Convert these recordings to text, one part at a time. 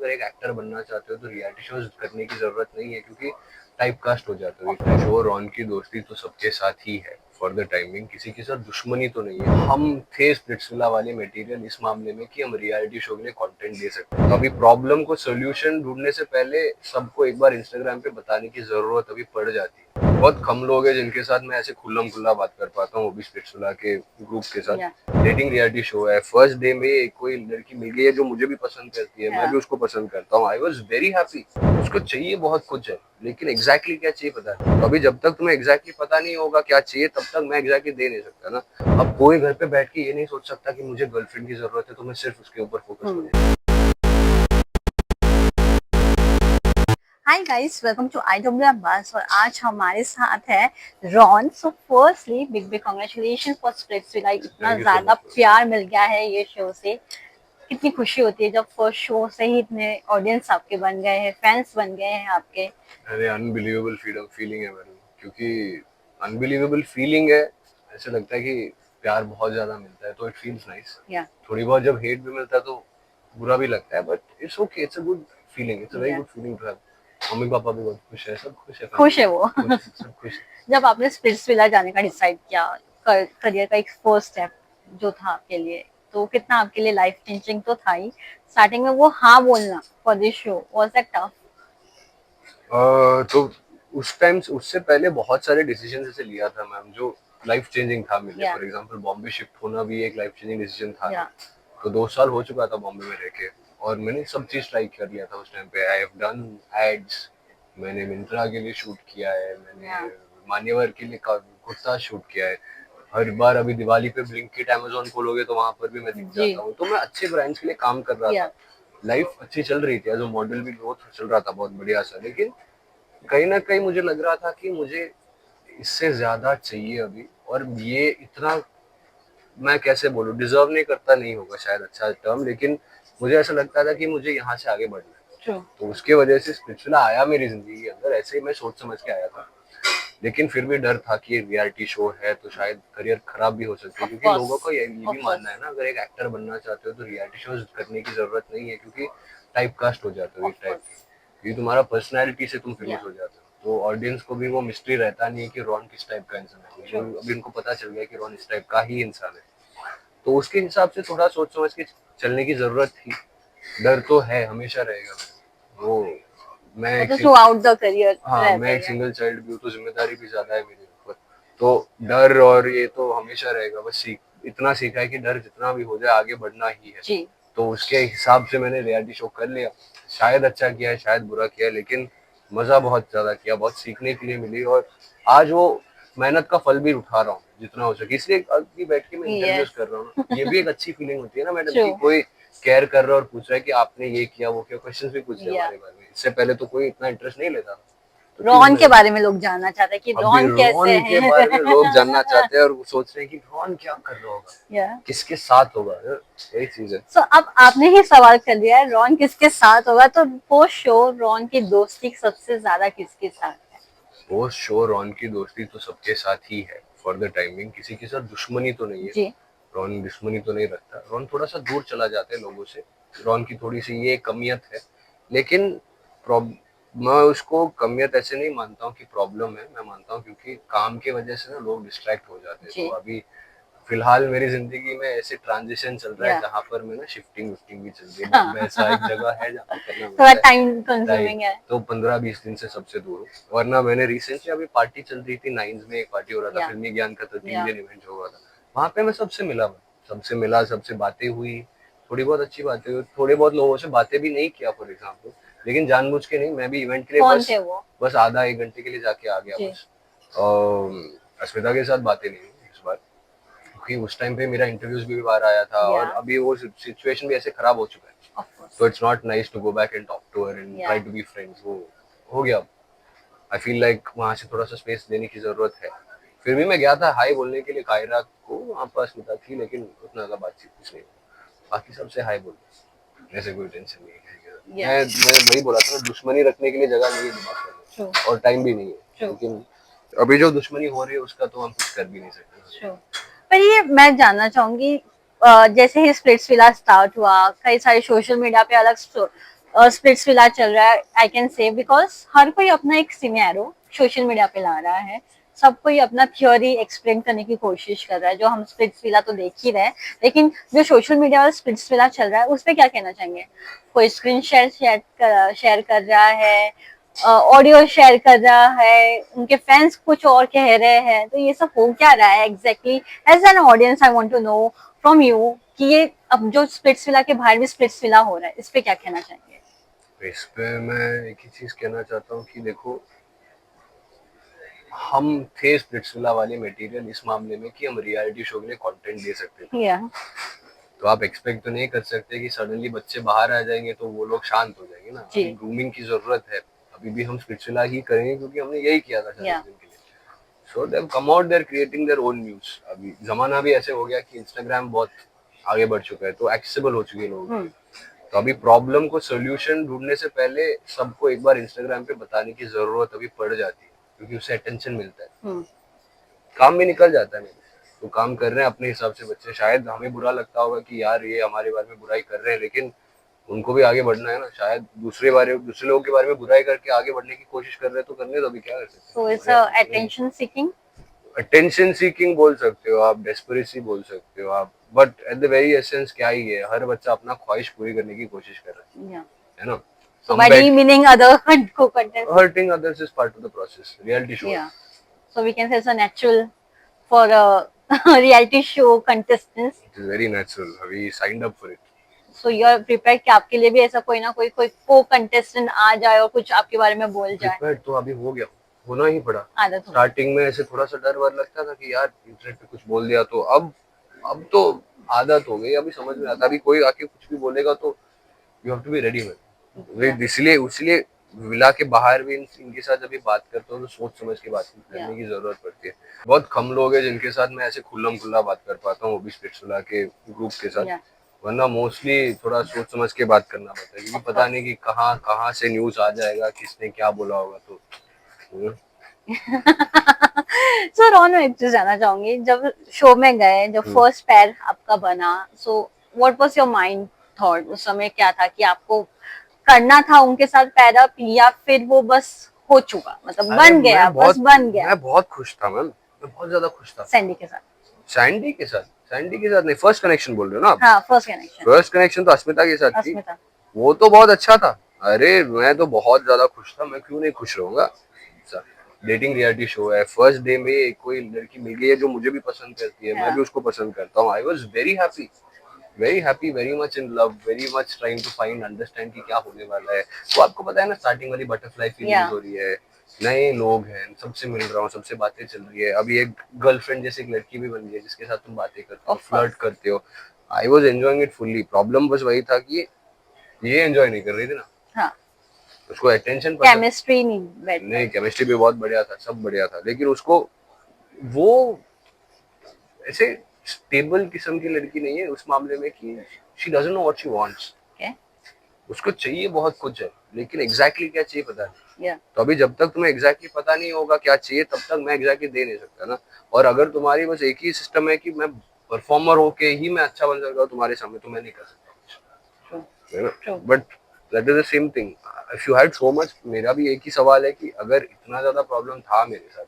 अगर एक एक्टर बनना चाहते हो तो रियलिटी शोज करने की जरूरत नहीं है, क्योंकि टाइप कास्ट हो जाते हो। शो रॉन की दोस्ती तो सबके साथ ही है फॉर द टाइमिंग, किसी के साथ दुश्मनी तो नहीं है। हम थे स्प्लिट्सविला वाले मटेरियल इस मामले में कि हम रियलिटी शो के लिए कंटेंट दे सकते हैं। तो अभी प्रॉब्लम को सोल्यूशन ढूंढने से पहले सबको एक बार इंस्टाग्राम पे बताने की जरूरत अभी पड़ जाती है। बहुत कम लोग हैं जिनके साथ मैं ऐसे खुल्लम खुल्ला बात कर पाता हूँ, वो भी स्प्लिट्सविला के ग्रुप के साथ। डेटिंग रियलिटी शो है, फर्स्ट डे में कोई लड़की मिल गई है जो मुझे भी पसंद करती है, मैं भी उसको पसंद करता हूँ। I was very happy. उसको चाहिए बहुत कुछ है, लेकिन एग्जैक्टली क्या चाहिए पता नहीं। तो अभी जब तक तुम्हें एग्जैक्टली पता नहीं होगा क्या चाहिए, तब तक मैं एग्जैक्टली दे नहीं सकता ना। अब कोई घर पे बैठ के ये नहीं सोच सकता कि मुझे गर्लफ्रेंड की जरूरत है तो मैं सिर्फ उसके ऊपर फोकस करूँ। Hi guys, welcome to IW बस। और आज हमारे साथ है Ron. So firstly big big congratulation for Splitsvilla. इतना ज्यादा प्यार मिल गया है ये शो से, कितनी खुशी होती है जब फर्स्ट शो से ही इतने ऑडियंस आपके बन गए हैं, फैंस बन गए हैं आपके। अरे अनबिलीवेबल फीलिंग है मेरे को, क्योंकि अनबिलीवेबल फीलिंग है। ऐसे लगता है कि प्यार बहुत ज्यादा मिलता है तो इट फील्स नाइस। थोड़ी बहुत जब हेट भी मिलता है तो बुरा भी लगता है, but it's okay, it's a good feeling, it's a very good feeling to have. मम्मी पापा भी बहुत खुश है, सब खुश है, खुश है वो। सब खुश है। जब आपने स्प्लिट्सविला जाने का डिसाइड किया, करियर का एक फर्स्ट स्टेप जो था आपके लिए, तो कितना आपके लिए लाइफ चेंजिंग तो था ही। स्टार्टिंग में वो हाँ बोलना for this show was that tough? तो उस टाइम, उससे पहले बहुत सारे डिसीजन ऐसे लिया था मैम जो लाइफ चेंजिंग था मेरे लिए। फॉर एग्जांपल बॉम्बे शिफ्ट होना भी एक लाइफ चेंजिंग डिसीजन था। तो 2 साल हो चुका था बॉम्बे में रह के, और मैंने सब चीज ट्राई कर लिया था उस टाइम पे। आई हैव डन एड्स, मैंने मिंत्रा के लिए शूट किया है, मैंने मान्यवर के लिए कुर्ता शूट किया है। हर बार अभी दिवाली पे ब्लिंकिट अमेज़न खोलोगे तो वहां पर भी मैं दिख जाता हूँ। तो मैं अच्छे ब्रांड्स के लिए काम कर रहा था, लाइफ अच्छी चल रही थी, एज अ मॉडल भी ग्रोथ चल रहा था बहुत बढ़िया सा। लेकिन कहीं ना कहीं मुझे लग रहा था कि मुझे इससे ज्यादा चाहिए अभी, और ये इतना, मैं कैसे बोलूं, डिजर्व नहीं करता, नहीं होगा शायद अच्छा टर्म, लेकिन मुझे ऐसा लगता था कि मुझे यहाँ से आगे बढ़ना है। तो उसके वजह से स्पिरिचुअल आया मेरी जिंदगी के अंदर। ऐसे ही मैं सोच समझ के आया था, लेकिन फिर भी डर था कि रियलिटी शो है तो शायद करियर खराब भी हो सकती है, क्योंकि लोगों को ये भी मानना है ना, अगर एक एक्टर बनना चाहते हो तो रियलिटी शोज करने की जरूरत नहीं है, क्योंकि टाइप कास्ट हो जाते हो एक टाइप की। ये तुम्हारा पर्सनैलिटी से तुम फेमस हो जाते हो, तो ऑडियंस को भी वो मिस्ट्री रहता नहीं है कि रॉन किस टाइप का इंसान है। तो अभी उनको पता चल गया कि रॉन इस टाइप का ही इंसान है, तो उसके हिसाब से थोड़ा सोच समझ के चलने की जरूरत थी। डर तो है, हमेशा रहेगा वो। मैं एक थ्रू आउट द करियर। हाँ, मैं एक सिंगल चाइल्ड भी हूँ तो जिम्मेदारी भी ज्यादा है मेरे ऊपर। तो डर और ये तो हमेशा रहेगा। बस इतना सीखा है कि डर जितना भी हो जाए आगे बढ़ना ही है जी। तो उसके हिसाब से मैंने रियलिटी शो कर लिया। शायद अच्छा किया है, शायद बुरा किया है, लेकिन मजा बहुत ज्यादा किया, बहुत सीखने के लिए मिली। और आज वो मेहनत का फल भी उठा रहा हूँ जितना हो सके, इसलिए अभी बैठ के मैं इंटरव्यूज कर रहा हूँ। ये भी एक अच्छी फीलिंग होती है ना मैडम, कि कोई केयर कर रहा है और पूछ रहा है कि आपने ये किया वो किया, क्वेश्चन भी पूछ रहे हैं हमारे बारे में। इससे पहले तो कोई इतना इंटरेस्ट नहीं लेता। तो रॉन के बारे में लोग जानना चाहते हैं कि रॉन कैसे है। के बारे में लोग जानना चाहते हैं और सोच रहे हैं कि रॉन क्या कर रहा होगा, किसके साथ होगा, यही चीज है। So, अब आपने ही सवाल कर दिया है रॉन किसके साथ होगा, तो पोस्ट शो रॉन की दोस्ती सबसे ज्यादा किसके साथ है? पोस्ट शो रॉन की दोस्ती तो सबके साथ ही है फॉर द टाइमिंग, किसी के साथ दुश्मनी तो नहीं है जी। रॉन दुश्मनी तो नहीं रखता, रॉन थोड़ा सा दूर चला जाता है लोगों से। रॉन की थोड़ी सी ये कमियत है, लेकिन मैं उसको कमियत ऐसे नहीं मानता हूँ कि प्रॉब्लम है। मैं मानता हूँ क्योंकि काम की वजह से ना लोग डिस्ट्रैक्ट हो जाते हैं। तो अभी फिलहाल मेरी जिंदगी में ऐसे ट्रांजिशन चल रहा है जहाँ पर मैं ना शिफ्टिंग भी चल रही है। बॉम्बे ऐसा एक जगह है जहाँ पे करना थोड़ा टाइम कंज्यूमिंग है, तो 15-20 दिन से सबसे दूर हूँ। वरना मैंने रिसेंटली अभी पार्टी चल रही थी, नाइन्स में एक पार्टी हो रहा था, फिल्मी ज्ञान का 13 इंडियन इवेंट हो रहा था। वहाँ पे मैं सबसे मिला, सबसे बातें हुई, थोड़ी बहुत अच्छी बातें हुई। थोड़े बहुत लोगों से बातें भी नहीं किया फॉर एग्जाम्पल, लेकिन जानबूझ के नहीं, मैं भी इवेंट के लिए बस आधा एक घंटे के लिए जाके आ गया बस। अस्मिता के साथ बातें नहीं हुई इस बार, क्योंकि उस टाइम पे मेरा इंटरव्यूज भी बाहर आया था और अभी वो सिचुएशन भी ऐसे खराब हो चुका है। तो it's not nice to go back and talk to her and try to be friends. वो हो गया। आई फील लाइक वहां से थोड़ा सा स्पेस देने की जरूरत है। फिर भी मैं गया था हाई बोलने के लिए कायरा को, वहाँ पर अस्मिता थी, लेकिन उतना ज्यादा बातचीत कुछ नहीं। बाकी सबसे हाई बोल, ऐसे कोई टेंशन नहीं है। मैं वही बोला था ना, दुश्मनी रखने के लिए जगह नहीं है दिमाग में और टाइम भी नहीं है, लेकिन अभी जो दुश्मनी हो रही है उसका तो हम कुछ कर भी नहीं सकते। पर ये मैं जानना चाहूंगी, जैसे ही स्प्लिट्सविला स्टार्ट हुआ, कई सारे सोशल मीडिया पे अलग स्प्लिट्स विला चल रहा है, आई कैन से, बिकॉज हर कोई अपना एक सिनेरियो सोशल मीडिया पे ला रहा है, सब कोई अपना थ्योरी एक्सप्लेन करने की कोशिश कर रहा है। जो हम स्प्लिट्स विला तो देख ही रहे हैं, लेकिन जो सोशल मीडिया पर स्प्लिट्स विला चल रहा है उस पर क्या कहना चाहेंगे? कोई स्क्रीन शेयर कर रहा है, ऑडियो शेयर कर रहा है, उनके फैंस कुछ और कह रहे हैं, तो ये सब हो क्या रहा है exactly? As an audience I want to know from you कि ये अब जो स्प्लिट्स विला के बाहर भी स्प्लिट्स विला हो रहा है, इस पे क्या कहना चाहेंगे? इस पे मैं एक ही चीज कहना चाहता हूँ कि देखो, हम थे स्प्लिट्सविला वाले मटेरियल इस मामले में कि हम रियलिटी शो के लिए कंटेंट दे सकते थे। या तो आप एक्सपेक्ट तो नहीं कर सकते कि सडनली बच्चे बाहर आ जाएंगे तो वो लोग शांत हो जाएंगे ना। जी। अभी ग्रूमिंग की जरूरत है, अभी भी हम स्प्लिट्सविला ही करेंगे क्योंकि हमने यही किया था 40 दिन के लिए। So they have come out, they are creating their own news. अभी जमाना भी ऐसे हो गया कि इंस्टाग्राम बहुत आगे बढ़ चुका है, तो एक्सेसिबल हो चुकी है लोगों को। तो अभी प्रॉब्लम को सोल्यूशन ढूंढने से पहले सबको एक बार इंस्टाग्राम पे बताने की जरूरत अभी पड़ जाती है, क्योंकि उससे अटेंशन मिलता है, काम भी निकल जाता है। तो काम कर रहे हैं अपने हिसाब से बच्चे। शायद हमें बुरा लगता होगा कि यार ये हमारे बारे में बुराई कर रहे हैं, लेकिन उनको भी आगे बढ़ना है ना। शायद दूसरे लोगों के बारे में बुराई करके आगे बढ़ने की कोशिश कर रहे हैं, तो करने दो, अभी क्या कर सकते सो हैं। It's attention seeking. Attention seeking बोल सकते हो आप, डेस्परेसी बोल सकते हो आप, but at the very essence क्या ही है, हर बच्चा अपना ख्वाहिश पूरी करने की कोशिश कर रहा है ना। So by demeaning other co-contestants, hurting others is part of the process. Reality show. yeah. So we can say it's a natural for a reality show contestants. It is very natural. We signed up for it. So you are prepared कि आपके लिए भी ऐसा कोई ना कोई co-contestant आ जाए और कुछ आपके बारे में बोल जाए? Prepared तो अभी हो गया, होना ही पड़ा। आदत हो। स्टार्टिंग में ऐसे थोड़ा सा डर वर लगता था कि यार इंटरनेट पे कुछ बोल दिया तो, अब तो आदत हो गई। अभी समझ में आता, अभी कोई आके कुछ भी बोलेगा तो you have to be ready में। इसलिए विला के बाहर भी इनके साथ अभी बात करते हो तो सोच समझ के बात करने की जरूरत पड़ती है। बहुत कम लोग हैं जिनके साथ मैं ऐसे खुल्लम खुल्ला बात कर पाता हूँ, वो भी स्प्लिट्सविला के ग्रुप के साथ। वरना मोस्टली थोड़ा सोच समझ के बात करना पड़ता है, क्योंकि पता नहीं कि कहाँ कहाँ से न्यूज आ जाएगा, किसने क्या बोला होगा। तो सो रॉन, मैं एक चीज जानना चाहूंगी, जब शो में गए, जब फर्स्ट पैर आपका बना, so what was your mind thought उस समय? क्या था कि आपको करना था उनके साथ पैर अप, या फिर वो बस हो चुका, मतलब बन गया, बस बन गया? मैं बहुत खुश था मैम, मैं बहुत ज्यादा खुश था। सैंडी के साथ? सैंडी के साथ नहीं, फर्स्ट कनेक्शन बोल रहे हो ना आप? हाँ, फर्स्ट कनेक्शन तो अस्मिता के साथ थी। अस्मिता। वो तो बहुत अच्छा था। अरे मैं तो बहुत ज्यादा खुश था, मैं क्यों नहीं खुश रहूंगा। डेटिंग रियलिटी शो है, फर्स्ट डे में कोई लड़की मिल गई है जो मुझे भी पसंद करती है, मैं भी उसको पसंद करता हूँ। I was very happy, very much in love, very much trying to find understand कि क्या होने वाला है। तो आपको पता है ना, स्टार्टिंग वाली बटरफ्लाई फीलिंग हो रही है, नए लोग हैं, सबसे मिल रहा हूँ, सबसे बातें चल रही है। अभी एक गर्लफ्रेंड जैसी एक लड़की भी बन गई है जिसके साथ तुम बातें करते हो, फ्लर्ट करते हो। I was enjoying it fully. Problem बस वही था कि ये एंजॉय नहीं कर रही थी ना। हाँ, उसको अटेंशन, केमिस्ट्री नहीं, केमिस्ट्री भी बहुत बढ़िया था, सब बढ़िया था, लेकिन उसको वो ऐसे स्टेबल किस्म की लड़की नहीं है उस मामले में कि she doesn't know what she wants. उसको चाहिए बहुत कुछ है, लेकिन एग्जैक्टली क्या चाहिए पता नहीं। तो अभी जब तक तुम्हें एग्जैक्टली पता नहीं होगा क्या चाहिए, तब तक मैं एग्जैक्टली दे नहीं सकता ना। और अगर तुम्हारी बस एक ही सिस्टम है कि मैं परफॉर्मर होके ही मैं अच्छा बन सकता हूँ तुम्हारे सामने, तो मैं नहीं कर सकता। But that is the same thing if you had so much. मेरा भी एक ही सवाल है कि अगर इतना ज्यादा प्रॉब्लम था मेरे साथ,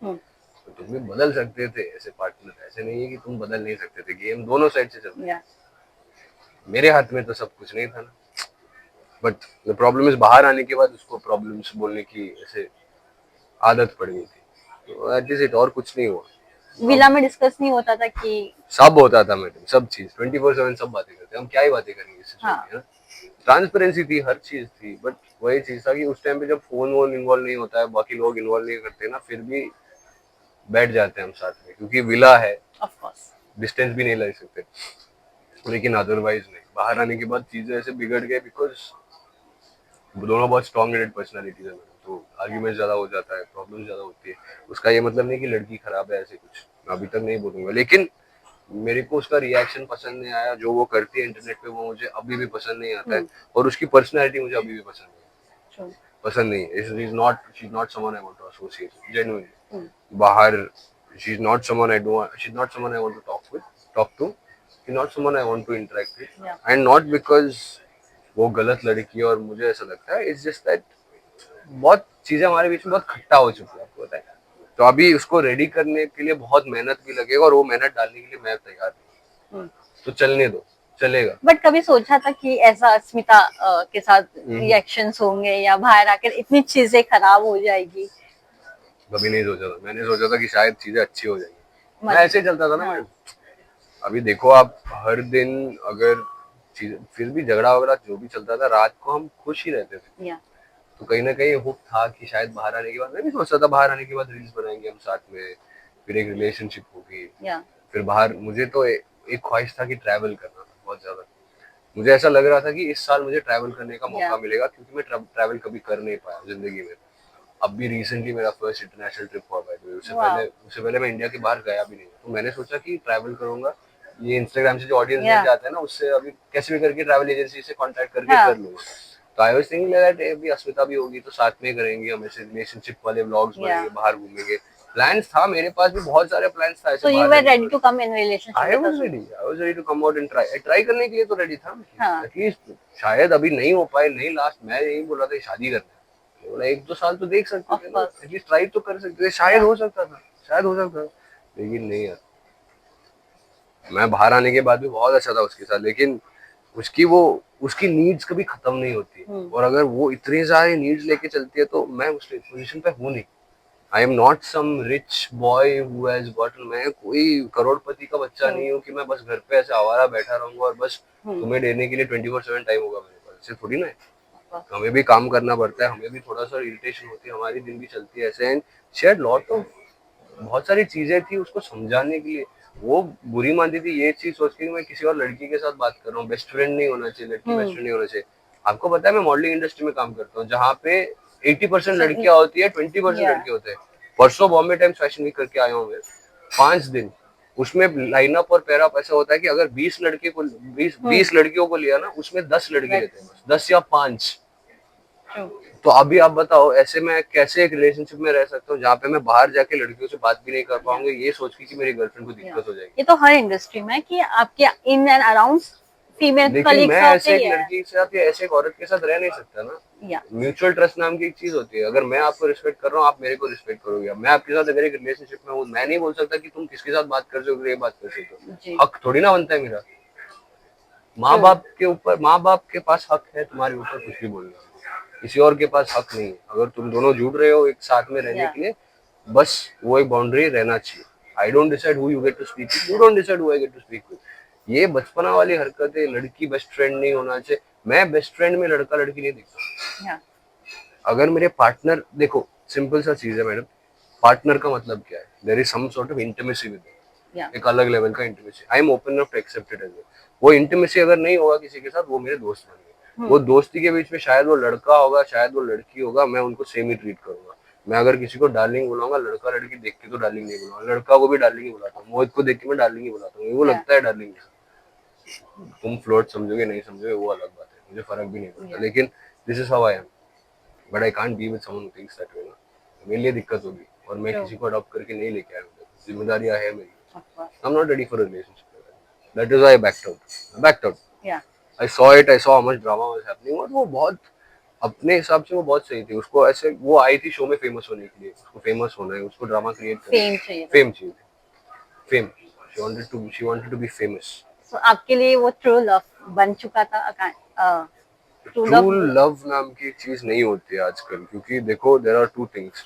तो तुम भी बदल सकते थे ऐसे पार्टनर। ऐसे नहीं है कि तुम बदल नहीं सकते थे, गेम दोनों साइड से चलती है। मेरे हाथ में तो सब कुछ नहीं था ना। बट द प्रॉब्लम इज, बाहर आने के बाद उसको प्रॉब्लम्स बोलने की ऐसे आदत पड़ गई थी, तो दैट इज इट, और कुछ नहीं हुआ। विला में डिस्कस नहीं होता था कि? सब होता था मैडम, सब चीज 24/7 सब बातें करते, हम क्या ही बातें करेंगे इससे। हाँ। ट्रांसपेरेंसी थी, हर चीज थी, बट वही चीज था कि उस टाइम पे जब फोन वोन इन्वॉल्व नहीं होता है, बाकी लोग इन्वॉल्व नहीं करते ना, फिर भी बैठ जाते हैं हम साथ में, क्योंकि विला है, ऑफ कोर्स डिस्टेंस भी नहीं ले सकते। लेकिन अदरवाइज नहीं, बाहर आने के बाद चीजें ऐसे बिगड़ गए, बिकॉज दोनों बहुत स्ट्रॉन्ग हेडेड पर्सनालिटीज है, तो आर्ग्यूमेंट ज्यादा हो जाता है, प्रॉब्लम ज्यादा होती है। उसका ये मतलब नहीं कि लड़की खराब है, ऐसे कुछ मैं अभी तक नहीं बोलूंगा, लेकिन मेरे को उसका रिएक्शन पसंद नहीं आया। जो वो करती है इंटरनेट पे, वो मुझे अभी भी पसंद नहीं आता है, और उसकी पर्सनैलिटी मुझे अभी भी पसंद नहीं है। She is not someone I want to associate genuinely. बाहर she is not someone I want to talk to, she is not someone I want to interact with, and not because वो गलत लड़की है, और मुझे ऐसा लगता है इट्स जस्ट दैट बहुत चीजें हमारे बीच में बहुत खट्टा हो चुकी है, आपको पता है। तो अभी उसको रेडी करने के लिए बहुत मेहनत भी लगेगा, और वो मेहनत डालने के लिए मैं तैयार हूँ। तो चलने दो, चलेगा। बट कभी सोचा था कि ऐसा अस्मिता के साथ रिएक्शंस होंगे या बाहर आकर इतनी चीजें खराब हो जाएगी? कभी नहीं सोचा था, मैंने सोचा था कि शायद चीजें अच्छी हो जाएंगी। मैं मतलब ऐसे ही चलता था ना हाँ, मैं। अभी देखो आप, हर दिन अगर चीज, फिर भी झगड़ा वगड़ा जो भी चलता था, रात को हम खुश ही रहते थे। या तो कहीं ना कहीं होप था कि शायद बाहर आने के बाद, मैं भी सोचता था बाहर आने के बाद रील्स बनाएंगे हम साथ में, फिर एक रिलेशनशिप होगी। या फिर बाहर मुझे तो एक ख्वाहिश था कि ट्रैवल करना था बहुत ज्यादा। मुझे ऐसा लग रहा था कि इस साल मुझे ट्रैवल करने का मौका या मिलेगा, क्योंकि मैं ट्रैवल कभी कर नहीं पाया जिंदगी में। अब भी रिसेंटली मेरा फर्स्ट इंटरनेशनल ट्रिप हुआ भाई, वाओ उससे पहले मैं इंडिया के बाहर गया भी नहीं। तो मैंने सोचा कि ट्रैवल करूंगा, ये इंस्टाग्राम से जो ऑडियंस मिल या जाता है ना, उससे अभी कैसे भी करके ट्रैवल एजेंसी से कांटेक्ट करके हाँ कर लूंगा। तो आई वाज थिंकिंग दैट अभी अस्मिता भी होगी तो साथ में करेंगे हम, ऐसे रिलेशनशिप वाले व्लॉग्स या बनाएंगे, बाहर घूमेंगे। प्लान्स था मेरे पास भी, बहुत सारे प्लान्स था ऐसे सो यू बाहर वर जाने रेडी के। To come in relationship I with was ready, Asmita? I was ready to come out and try try करने के लिए तो रेडी था। हाँ एटलीस्ट शायद अभी नहीं हो पाए, नहीं लास्ट मैं यही बोला था शादी करना है, बोला एक दो साल तो देख सकते ऑफ थे ना, कोर्स एटलीस्ट ट्राई तो कर सकते थे, शायद या हो सकता था, शायद हो सकता था। लेकिन नहीं यार, मैं बाहर आने के बाद भी बहुत अच्छा था उसके साथ, लेकिन उसकी वो उसकी नीड्स कभी खत्म नहीं होती है, और अगर वो इतनी सारी नीड्स लेके चलती है तो मैं उस पोजीशन पे हूँ नहीं। I am not some rich boy who has gotten, मैं कोई करोड़पति का बच्चा ट्रू नहीं हूँ कि मैं बस घर पे ऐसे आवारा बैठा रहूंगा और बस तुम्हें देने के लिए 24/7 टाइम होगा मेरे पास, ऐसे थोड़ी ना है। हमें भी काम करना पड़ता है, हमें भी थोड़ा सा इरिटेशन होती है, हमारी दिन भी चलती है ऐसे। एंड शेयर लॉट ऑफ, बहुत सारी चीजें थी उसको समझाने के लिए। वो बुरी मानती थी ये चीज सोच के कि मैं किसी और लड़की के साथ बात कर रहा हूँ, बेस्ट फ्रेंड नहीं होना चाहिए, लड़की बेस्ट फ्रेंड नहीं होना चाहिए। आपको पता है मैं मॉडलिंग इंडस्ट्री में काम करता हूँ, जहाँ पे 80% सो लड़कियां होती है, 20% या लड़के होते हैं। परसों बॉम्बे टाइम्स फैशन वीक करके आया हूँ मैं, 5 दिन। उसमें लाइनअप और पैरअप ऐसा होता है कि अगर 20 लड़कियों को लिया ना, उसमें 10 लड़के राइट लेते हैं, बस 10 या 5। ट्रू तो अभी आप बताओ ऐसे मैं कैसे एक रिलेशनशिप में रह सकता हूँ जहाँ पे मैं बाहर जाके लड़कियों से बात भी नहीं कर या पाऊंगा, ये सोच के कि मेरी गर्लफ्रेंड को या दिक्कत हो जाएगी। ये तो हर इंडस्ट्री में है कि आपके इन एंड अराउंड फीमेल लेकिन मैं कलीग्स होते ऐसे ही एक है लड़की के साथ या ऐसे एक औरत के साथ रह नहीं सकता ना। या म्यूचुअल ट्रस्ट नाम की एक चीज होती है, अगर मैं आपको रिस्पेक्ट कर रहा हूँ, आप मेरे को रिस्पेक्ट करोगे। मैं आपके साथ अगर एक रिलेशनशिप में हूँ, मैं नहीं बोल सकता कि तुम किसके साथ बात कर सकते हो, ये बात कर सकते जी हो। हक थोड़ी ना बनता है मेरा। माँ ट्रू बाप के ऊपर, माँ बाप के पास हक है तुम्हारे ऊपर कुछ भी बोलने का, किसी और के पास हक नहीं है। अगर तुम दोनों जुड़ रहे हो एक साथ में रहने या के लिए, बस वो एक बाउंड्री रहना चाहिए। I don't decide who you get to speak with, you don't decide who I get to speak with. ये बचपना वाली हरकतें, लड़की बेस्ट फ्रेंड नहीं होना चाहिए, मैं बेस्ट फ्रेंड में लड़का लड़की नहीं देखता। या अगर मेरे पार्टनर, देखो सिंपल सा चीज है मैडम, पार्टनर का मतलब क्या है, there is some sort of intimacy with, या एक अलग लेवल का intimacy. I am open enough to accept it as well. वो इंटीमेसी अगर नहीं होगा किसी के साथ, वो मेरे दोस्त बन गए। वो दोस्ती के बीच में शायद वो लड़का होगा, शायद वो लड़की होगा, मैं उनको सेम ही ट्रीट करूंगा। मैं अगर किसी को डार्लिंग बुलाऊंगा, लड़का लड़की देख के तो डार्लिंग नहीं बुलाऊंगा, लड़का को भी डार्लिंग ही बुलाता हूँ, मोहित को देख के मैं डार्लिंग ही बुलाता हूँ, वो या लगता है डार्लिंग। तुम फ्लोट समझोगे नहीं समझोगे वो अलग बात है, मुझे फर्क भी नहीं पड़ता, या लेकिन this is how I am. But I can't be with someone who thinks that way ना, मेरे लिए दिक्कत होगी, और मैं ट्रू किसी को अडॉप्ट करके नहीं लेके आया हूँ, जिम्मेदारियां है मेरी। Of course I am not ready for a relationship, that is why I backed out. Yeah I saw it, I saw how much drama was happening, और वो बहुत अपने हिसाब से वो बहुत सही थी। उसको ऐसे, वो आई थी शो में फेमस होने के लिए, उसको फेमस होना है, उसको ड्रामा क्रिएट करना है, फेम चाहिए था फेम चाहिए, fame, she wanted to be famous. So आपके लिए वो ट्रू लव बन चुका था? ट्रू ट्रू लव लव नाम की चीज नहीं होती है आजकल, क्योंकि देखो देयर आर टू थिंग्स।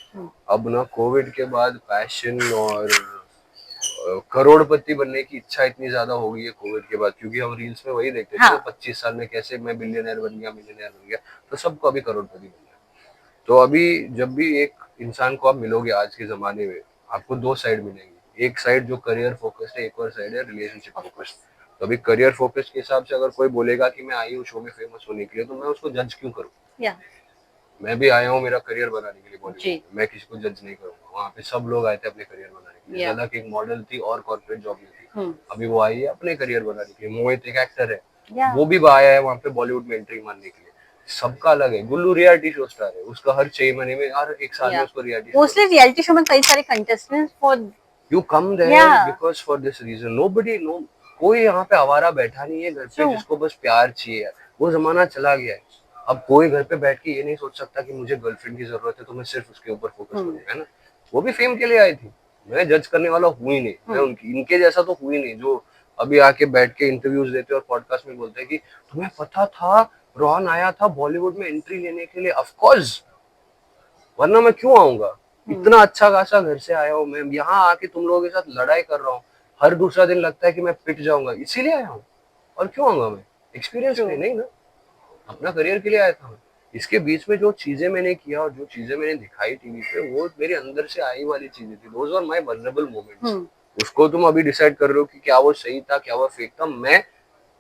अब ना कोविड के बाद पैशन और करोड़पति बनने की इच्छा इतनी ज्यादा हो गई है कोविड के बाद, क्योंकि हम रील्स में वही देखते थे हाँ ना, 25 साल में कैसे मैं बिलियनर बन गया, मिलियनर बन गया। तो सबको अभी करोड़पति बनना है। तो अभी जब भी एक इंसान को आप मिलोगे आज के जमाने में, आपको दो साइड मिलेंगी, एक साइड जो करियर फोकस्ड है, एक और साइड है रिलेशनशिप फोकस्ड। तो अभी करियर फोकस्ड के हिसाब से अगर कोई बोलेगा कि मैं आई हूँ शो में फेमस होने के लिए, तो मैं उसको जज क्यों करूँ। या मैं भी आया हूँ मेरा करियर बनाने के लिए बॉलीवुड जी में, मैं किसी को जज नहीं करूंगा। वहाँ पे सब लोग आए थे अपने करियर बनाने के लिए, या झलक एक मॉडल थी और कॉर्पोरेट जॉब में थी, अभी वो आई है अपने करियर बनाने के लिए। मोहित एक एक्टर है, या वो भी आया है वहाँ पे बॉलीवुड में एंट्री मारने के लिए। सबका अलग है। गुल्लू रियलिटी शो स्टार है, उसका हर 6 महीने में, हर एक साल में या उसको reality show. Mostly reality show में कई सारे कंटेस्टेंट्स फॉर यू कम या there because for this reason, nobody know, कोई यहाँ पे आवारा बैठा नहीं है घर पे ट्रू जिसको बस प्यार चाहिए। वो जमाना चला गया है। अब कोई घर पे बैठ के ये नहीं सोच सकता कि मुझे गर्लफ्रेंड की जरूरत है तो मैं सिर्फ उसके ऊपर फोकस करूंगा, है ना। वो भी फेम के लिए आई थी, मैं जज करने वाला हूँ ही नहीं, मैं उनकी इनके जैसा तो हूँ ही नहीं जो अभी आके बैठ के इंटरव्यूज देते और पॉडकास्ट में बोलते हैं कि तुम्हें पता था रोहन आया था बॉलीवुड में एंट्री लेने के लिए। ऑफ कोर्स, वरना मैं क्यों आऊंगा। इतना अच्छा खासा घर से आया हूँ मैं, यहाँ आके तुम लोगों के साथ लड़ाई कर रहा हूँ, हर दूसरा दिन लगता है कि मैं पिट जाऊंगा, इसीलिए आया हूँ। और क्यों आऊंगा मैं, एक्सपीरियंस के लिए नहीं ना, अपना करियर के लिए आया था मैं। इसके बीच में जो चीजें मैंने किया और जो चीजें मैंने दिखाई टीवी पे, वो मेरे अंदर से आई वाली चीजें थी, those are my vulnerable moments. उसको तुम अभी डिसाइड कर रहे हो कि क्या वो सही था क्या वो फेक था, मैं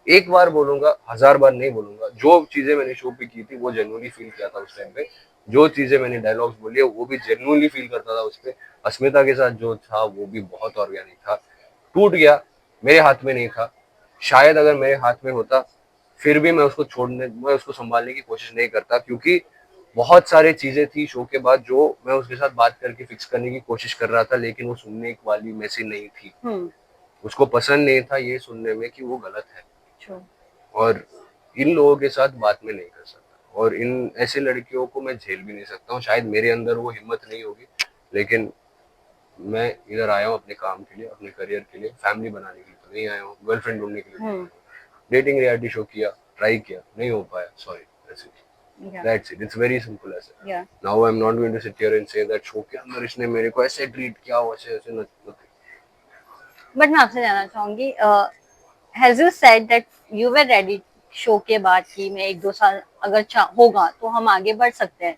एक बार बोलूंगा, 1000 बार नहीं बोलूंगा। जो चीजें मैंने शो पे की थी वो जेन्युइनली फील किया था उस टाइम पे, जो चीजें मैंने डायलॉग्स बोली है वो भी जेन्युइनली फील करता था उस पे। अस्मिता के साथ जो था वो भी बहुत ऑर्गेनिक था। टूट गया, मेरे हाथ में नहीं था, शायद अगर मेरे हाथ में होता फिर भी मैं उसको संभालने की कोशिश नहीं करता, क्योंकि बहुत सारी चीजें थी शो के बाद जो मैं उसके साथ बात करके फिक्स करने की कोशिश कर रहा था, लेकिन वो सुनने वाली में से नहीं थी। उसको पसंद नहीं था ये सुनने में कि वो गलत है, और इन लोगों के साथ बात में नहीं कर सकता, और इन ऐसे लड़कियों को मैं झेल भी नहीं सकता हूँ। शायद मेरे अंदर वो हिम्मत नहीं होगी, लेकिन मैं इधर आया हूँ अपने काम के लिए, अपने करियर के लिए, फैमिली बनाने के लिए तो नहीं आया हूँ, गर्लफ्रेंड ढूंढने के लिए नहीं आया हूँ। डेटिंग रियलिटी शो किया, ट्राई किया, नहीं हो पाया, sorry, that's it. That's it. It's very simple as that. Now I'm not going to sit here and say that show के अंदर इसने मेरे को ऐसे ट्रीट किया, वैसे ऐसे nothing. बट मैं आपसे जानना चाहूंगी, has you said that you were ready show के बाद कि मैं 1-2 साल अगर होगा तो हम आगे बढ़ सकते हैं,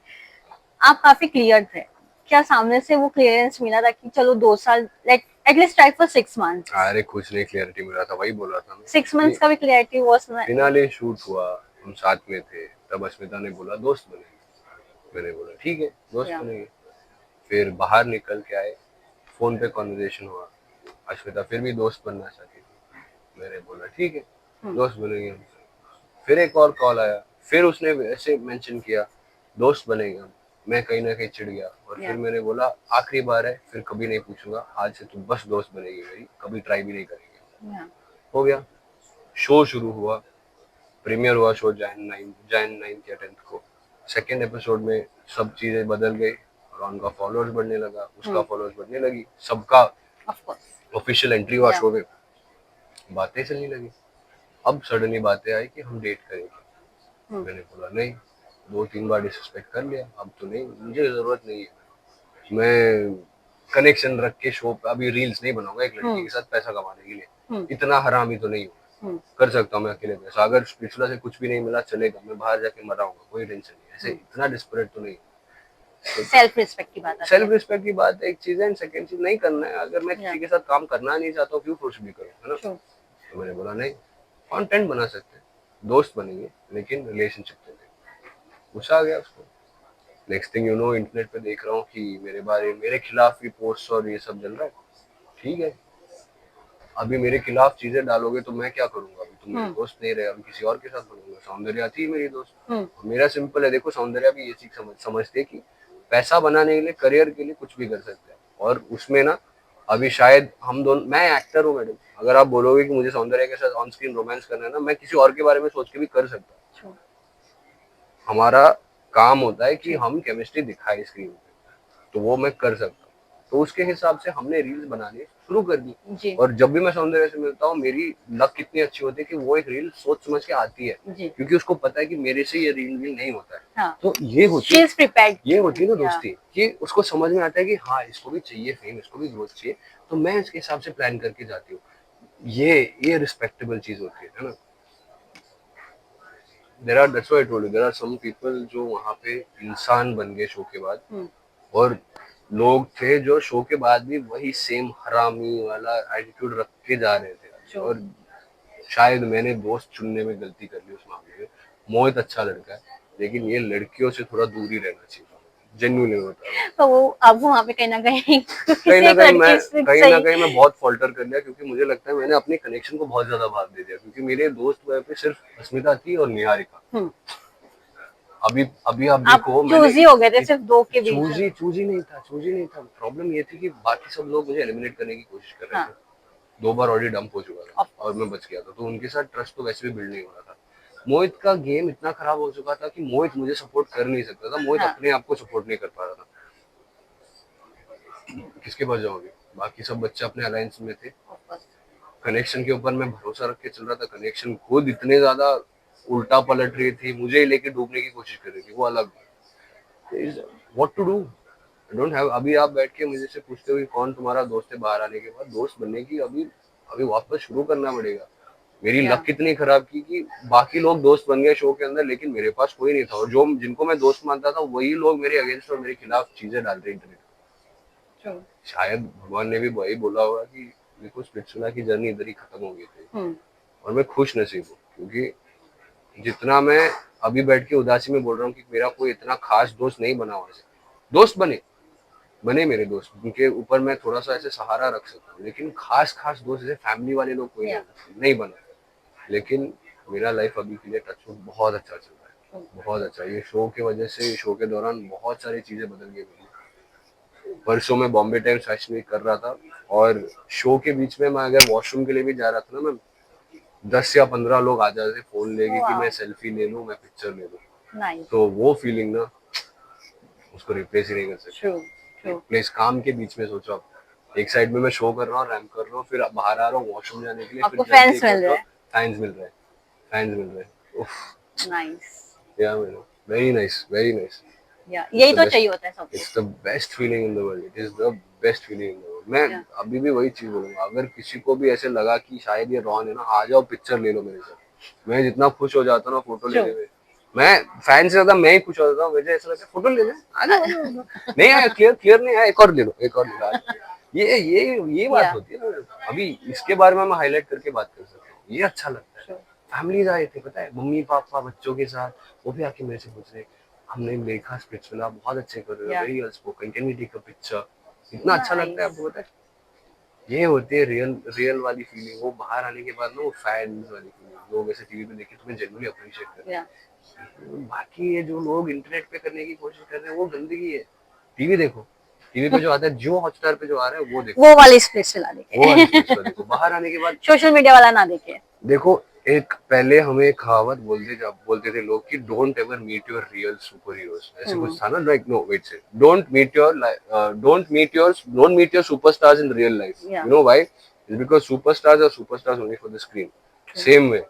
आप काफी क्लियर थे, क्या सामने से वो क्लियरेंस मिला था कि चलो 2 साल, like at least try for 6 months? अरे कुछ नहीं क्लियरिटी मिला था, वही बोला था मैं। 6 मंथ्स का भी क्लियरिटी वॉज? फिनाले शूट हुआ, हम साथ में थे, तब अस्मिता ने बोला दोस्त बनेंगे, मैंने बोला ठीक है दोस्त बनेंगे। फिर बाहर निकल के आए, फोन पे कॉन्वर्जेशन हुआ, अस्मिता फिर भी दोस्त बनना चाहती थी, मैंने बोला ठीक है दोस्त बनेंगे हम। फिर एक और कॉल आया, फिर उसने ऐसे मेंशन किया दोस्त बनेंगे हम, मैं कहीं ना कहीं चिढ़ गया, और फिर मैंने बोला आखिरी बार है, फिर कभी नहीं पूछूंगा, आज से तू बस दोस्त बनेगी मेरी, कभी ट्राई भी नहीं करेंगे। हो गया, शो शुरू हुआ, प्रीमियर हुआ शो जैन 9th या 10th को। सेकेंड एपिसोड में सब चीजें बदल गई, और उनका फॉलोअर्स बढ़ने लगा, उसका फॉलोअर्स बढ़ने लगी, सबका ऑफिशियल एंट्री हुआ शो में, बातें चलने लगी। अब सडनली बातें आई कि हम डेट करेंगे, मैंने बोला नहीं, 2-3 बार डिसरिस्पेक्ट कर लिया, अब तो नहीं, मुझे जरूरत नहीं है। मैं कनेक्शन रख के शो पे अभी रील्स नहीं बनाऊंगा एक लड़की के साथ पैसा कमाने के लिए, इतना हरामी तो नहीं हूँ। कर सकता हूँ मैं अकेले पैसा, अगर पिछला से कुछ भी नहीं मिला चलेगा, मैं बाहर जाके मराऊंगा, कोई टेंशन नहीं, ऐसे इतना डिस्परेट तो नहीं। सेल्फ रिस्पेक्ट की बात है, सेल्फ रिस्पेक्ट की बात एक चीज है, एंड सेकंड चीज नहीं करना है, अगर मैं किसी के साथ काम करना नहीं चाहता हूँ क्यों फोर्स भी करूँ, है ना। तो मैंने बोला नहीं, कंटेंट बना सकते हैं, दोस्त बनेंगे लेकिन रिलेशनशिप में नहीं। गुस्सा आ गया उसको। Next thing you know, internet पे देख रहा हूँ कि मेरे खिलाफ भी पोस्ट और ये सब चल रहा है। ठीक है, अभी मेरे खिलाफ चीजें डालोगे तो मैं क्या करूंगा, अभी तुम मेरे दोस्त नहीं रहे, अभी किसी और के साथ बनूंगा। सौंदर्या थी मेरी दोस्त, और मेरा सिंपल है, देखो सौंदर्या भी ये चीज समझते है कि पैसा बनाने के लिए, करियर के लिए कुछ भी कर सकते हैं, और उसमें ना अभी शायद हम दोनों, मैं एक्टर हूँ मैडम, अगर आप बोलोगे कि मुझे सौंदर्या के साथ ऑन स्क्रीन रोमांस करना है ना, मैं किसी और के बारे में सोच के भी कर सकता हूँ। हमारा काम होता है कि हम केमिस्ट्री दिखाए स्क्रीन पे, तो वो मैं कर सकता हूँ। तो उसके हिसाब से हमने रील्स बनाने शुरू कर दी, और जब भी मैं सौंदर्य से मिलता हूँ मेरी लक कितनी अच्छी होती है कि वो एक रील सोच समझ के आती है, क्योंकि उसको पता है कि मेरे से ये रील नहीं होता है। हाँ। तो ये होती है ना दोस्ती, कि उसको समझ में आता है कि हाँ इसको भी चाहिए फेम, इसको भी ग्रोथ चाहिए, तो मैं इसके हिसाब से प्लान करके जाती हूँ। ये रिस्पेक्टेबल चीज होती है ना। that's why I told you, there are some people जो वहाँ पे इंसान बन गए शो के बाद, और लोग थे जो शो के बाद भी वही सेम हरामी वाला एटीट्यूड रख के जा रहे थे। और शायद मैंने दोस्त चुनने में गलती कर ली उस मामले में। मोहित अच्छा लड़का है, लेकिन ये लड़कियों से थोड़ा दूर ही रहना चाहिए, जेन्युइनली होता है। तो वो आपको वहाँ पे कहीं ना कहीं मैं बहुत फॉल्टर कर लिया, क्योंकि मुझे लगता है मैंने अपने कनेक्शन को बहुत ज्यादा भाव दे दिया, क्योंकि मेरे दोस्त वहाँ पे सिर्फ अस्मिता थी और निहारिका। अभी आप देखो, चूजी हो गए थे सिर्फ दो के बीच। चूजी नहीं था। प्रॉब्लम ये थी कि बाकी सब लोग मुझे एलिमिनेट करने की कोशिश कर रहे थे। 2 बार ऑलरेडी डंप हो चुका था और मैं बच गया था, तो उनके साथ ट्रस्ट तो वैसे भी बिल्ड नहीं हो रहा था। मोहित का गेम इतना खराब हो चुका था कि मोहित मुझे सपोर्ट कर नहीं सकता था, मोहित हाँ, अपने आप को सपोर्ट नहीं कर पा रहा था। किसके पास जाओगे, बाकी सब बच्चे अपने अलायंस में थे, of course. कनेक्शन के ऊपर मैं भरोसा रख के चल रहा था, कनेक्शन खुद इतने ज्यादा उल्टा पलट रही थी, मुझे ही लेके डूबने की कोशिश कर रही थी, वो अलग। What to do, I don't have. अभी आप बैठ के मुझे से पूछते हो कि कौन तुम्हारा दोस्त है बाहर आने के बाद, दोस्त बनने की अभी अभी वापस शुरू करना पड़ेगा। मेरी Yeah. लक कितनी खराब की कि बाकी लोग दोस्त बन गए शो के अंदर, लेकिन मेरे पास कोई नहीं था, और जो जिनको मैं दोस्त मानता था वही लोग मेरे अगेंस्ट और मेरे खिलाफ चीजें डाल रहे इंटरनेट। True. शायद भगवान ने भी वही बोला होगा कि मेरे को स्पिरिचुअल की जर्नी इधर ही खत्म हो गई थी। हम्म, और मैं खुश नसीब हूँ, क्योंकि जितना मैं अभी बैठ के उदासी में बोल रहा हूँ कि मेरा कोई इतना खास दोस्त नहीं बना, वहां से दोस्त बने बने मेरे दोस्त, उनके ऊपर मैं थोड़ा सा ऐसे सहारा रख सकता हूँ, लेकिन खास खास दोस्त जैसे फैमिली वाले लोग कोई Yeah. नहीं बना। लेकिन मेरा लाइफ अभी के लिए टच बहुत अच्छा चल रहा है, बहुत अच्छा। ये शो के वजह से, ये शो के दौरान बहुत सारी चीजें बदल गई मेरी। परसों मैं बॉम्बे टाइम्स फैशन वीक कर रहा था, और शो के बीच में मैं अगर वॉशरूम के लिए भी जा रहा था ना, मैं 10 या 15 लोग आ जाते थे फोन Oh, लेके कि मैं wow. सेल्फी ले लूं, मैं पिक्चर ले लूं। Nice. तो वो फीलिंग ना, उसको रिप्लेस ही नहीं कर सकते। True. True. रिप्लेस काम के बीच में सोचो आप, एक साइड में मैं शो कर रहा हूँ, रैम्प कर रहा हूँ, फिर बाहर आ रहा हूँ वॉशरूम जाने के लिए, फिर आपको जब फैंस देखो मिल रहे तो हैं. फैंस मिल रहे हैं, फैंस मिल रहे हैं। उफ, Nice. या very nice, very nice. Yeah. It's यही द तो चाहिए बेस्ट, होता है सबको. It's the best feeling in the world, it is the best feeling in the world. मैं Yeah. अभी भी वही चीज बोलूंगा, अगर किसी को भी ऐसे लगा कि शायद ये रॉन है ना, आ जाओ पिक्चर ले लो मेरे साथ। मैं जितना खुश हो जाता हूँ ना फोटो लेने True. में, मैं फैन से ज्यादा मैं ही खुश हो जाता हूँ। मुझे ऐसा लगता है फोटो ले ले, आ जाओ, आ जाओ, आ जाओ। नहीं आया, क्लियर क्लियर नहीं आया, एक और ले लो, एक और ले लो, आ जाओ। ये बात Yeah. होती है ना। अभी इसके बारे में मैं हाईलाइट करके बात कर सकता हूँ, ये अच्छा लगता है। True. फैमिलीज आए थे, पता है, मम्मी पापा बच्चों के साथ, वो भी आके मेरे से पूछ रहे, हमने देखा स्पिरिचुअल, आप बहुत अच्छे कर रहे हो, Yeah. Very well spoken, can we take a picture. इतना अच्छा लगता है Nice. आपको, पता है। ये होती है रियल रियल वाली फीलिंग, वो बाहर आने के बाद ना, वो फैंस वाली फीलिंग, लोग ऐसे टीवी पे देखे तुम्हें जेन्युइनली अप्रिशिएट कर रहे Yeah. हैं। बाकी ये जो लोग इंटरनेट पे करने की कोशिश कर रहे हैं वो गंदगी है। टीवी देखो, टीवी पे जो आता है, जियो हॉटस्टार पे जो आ रहा है वो देखो, वो वाली स्प्लिट्स चला वो वाली देखे. स्पेस देखो, बाहर आने के बाद सोशल मीडिया वाला ना देखे. देखो। एक पहले हमें एक कहावत बोलते थे लोग कि don't ever meet your real superheroes, ऐसे कुछ हम्म. था ना, like no wait say don't meet your superstars in real life. Yeah. You know why? It's because superstars are superstars only for the screen. True. Same way,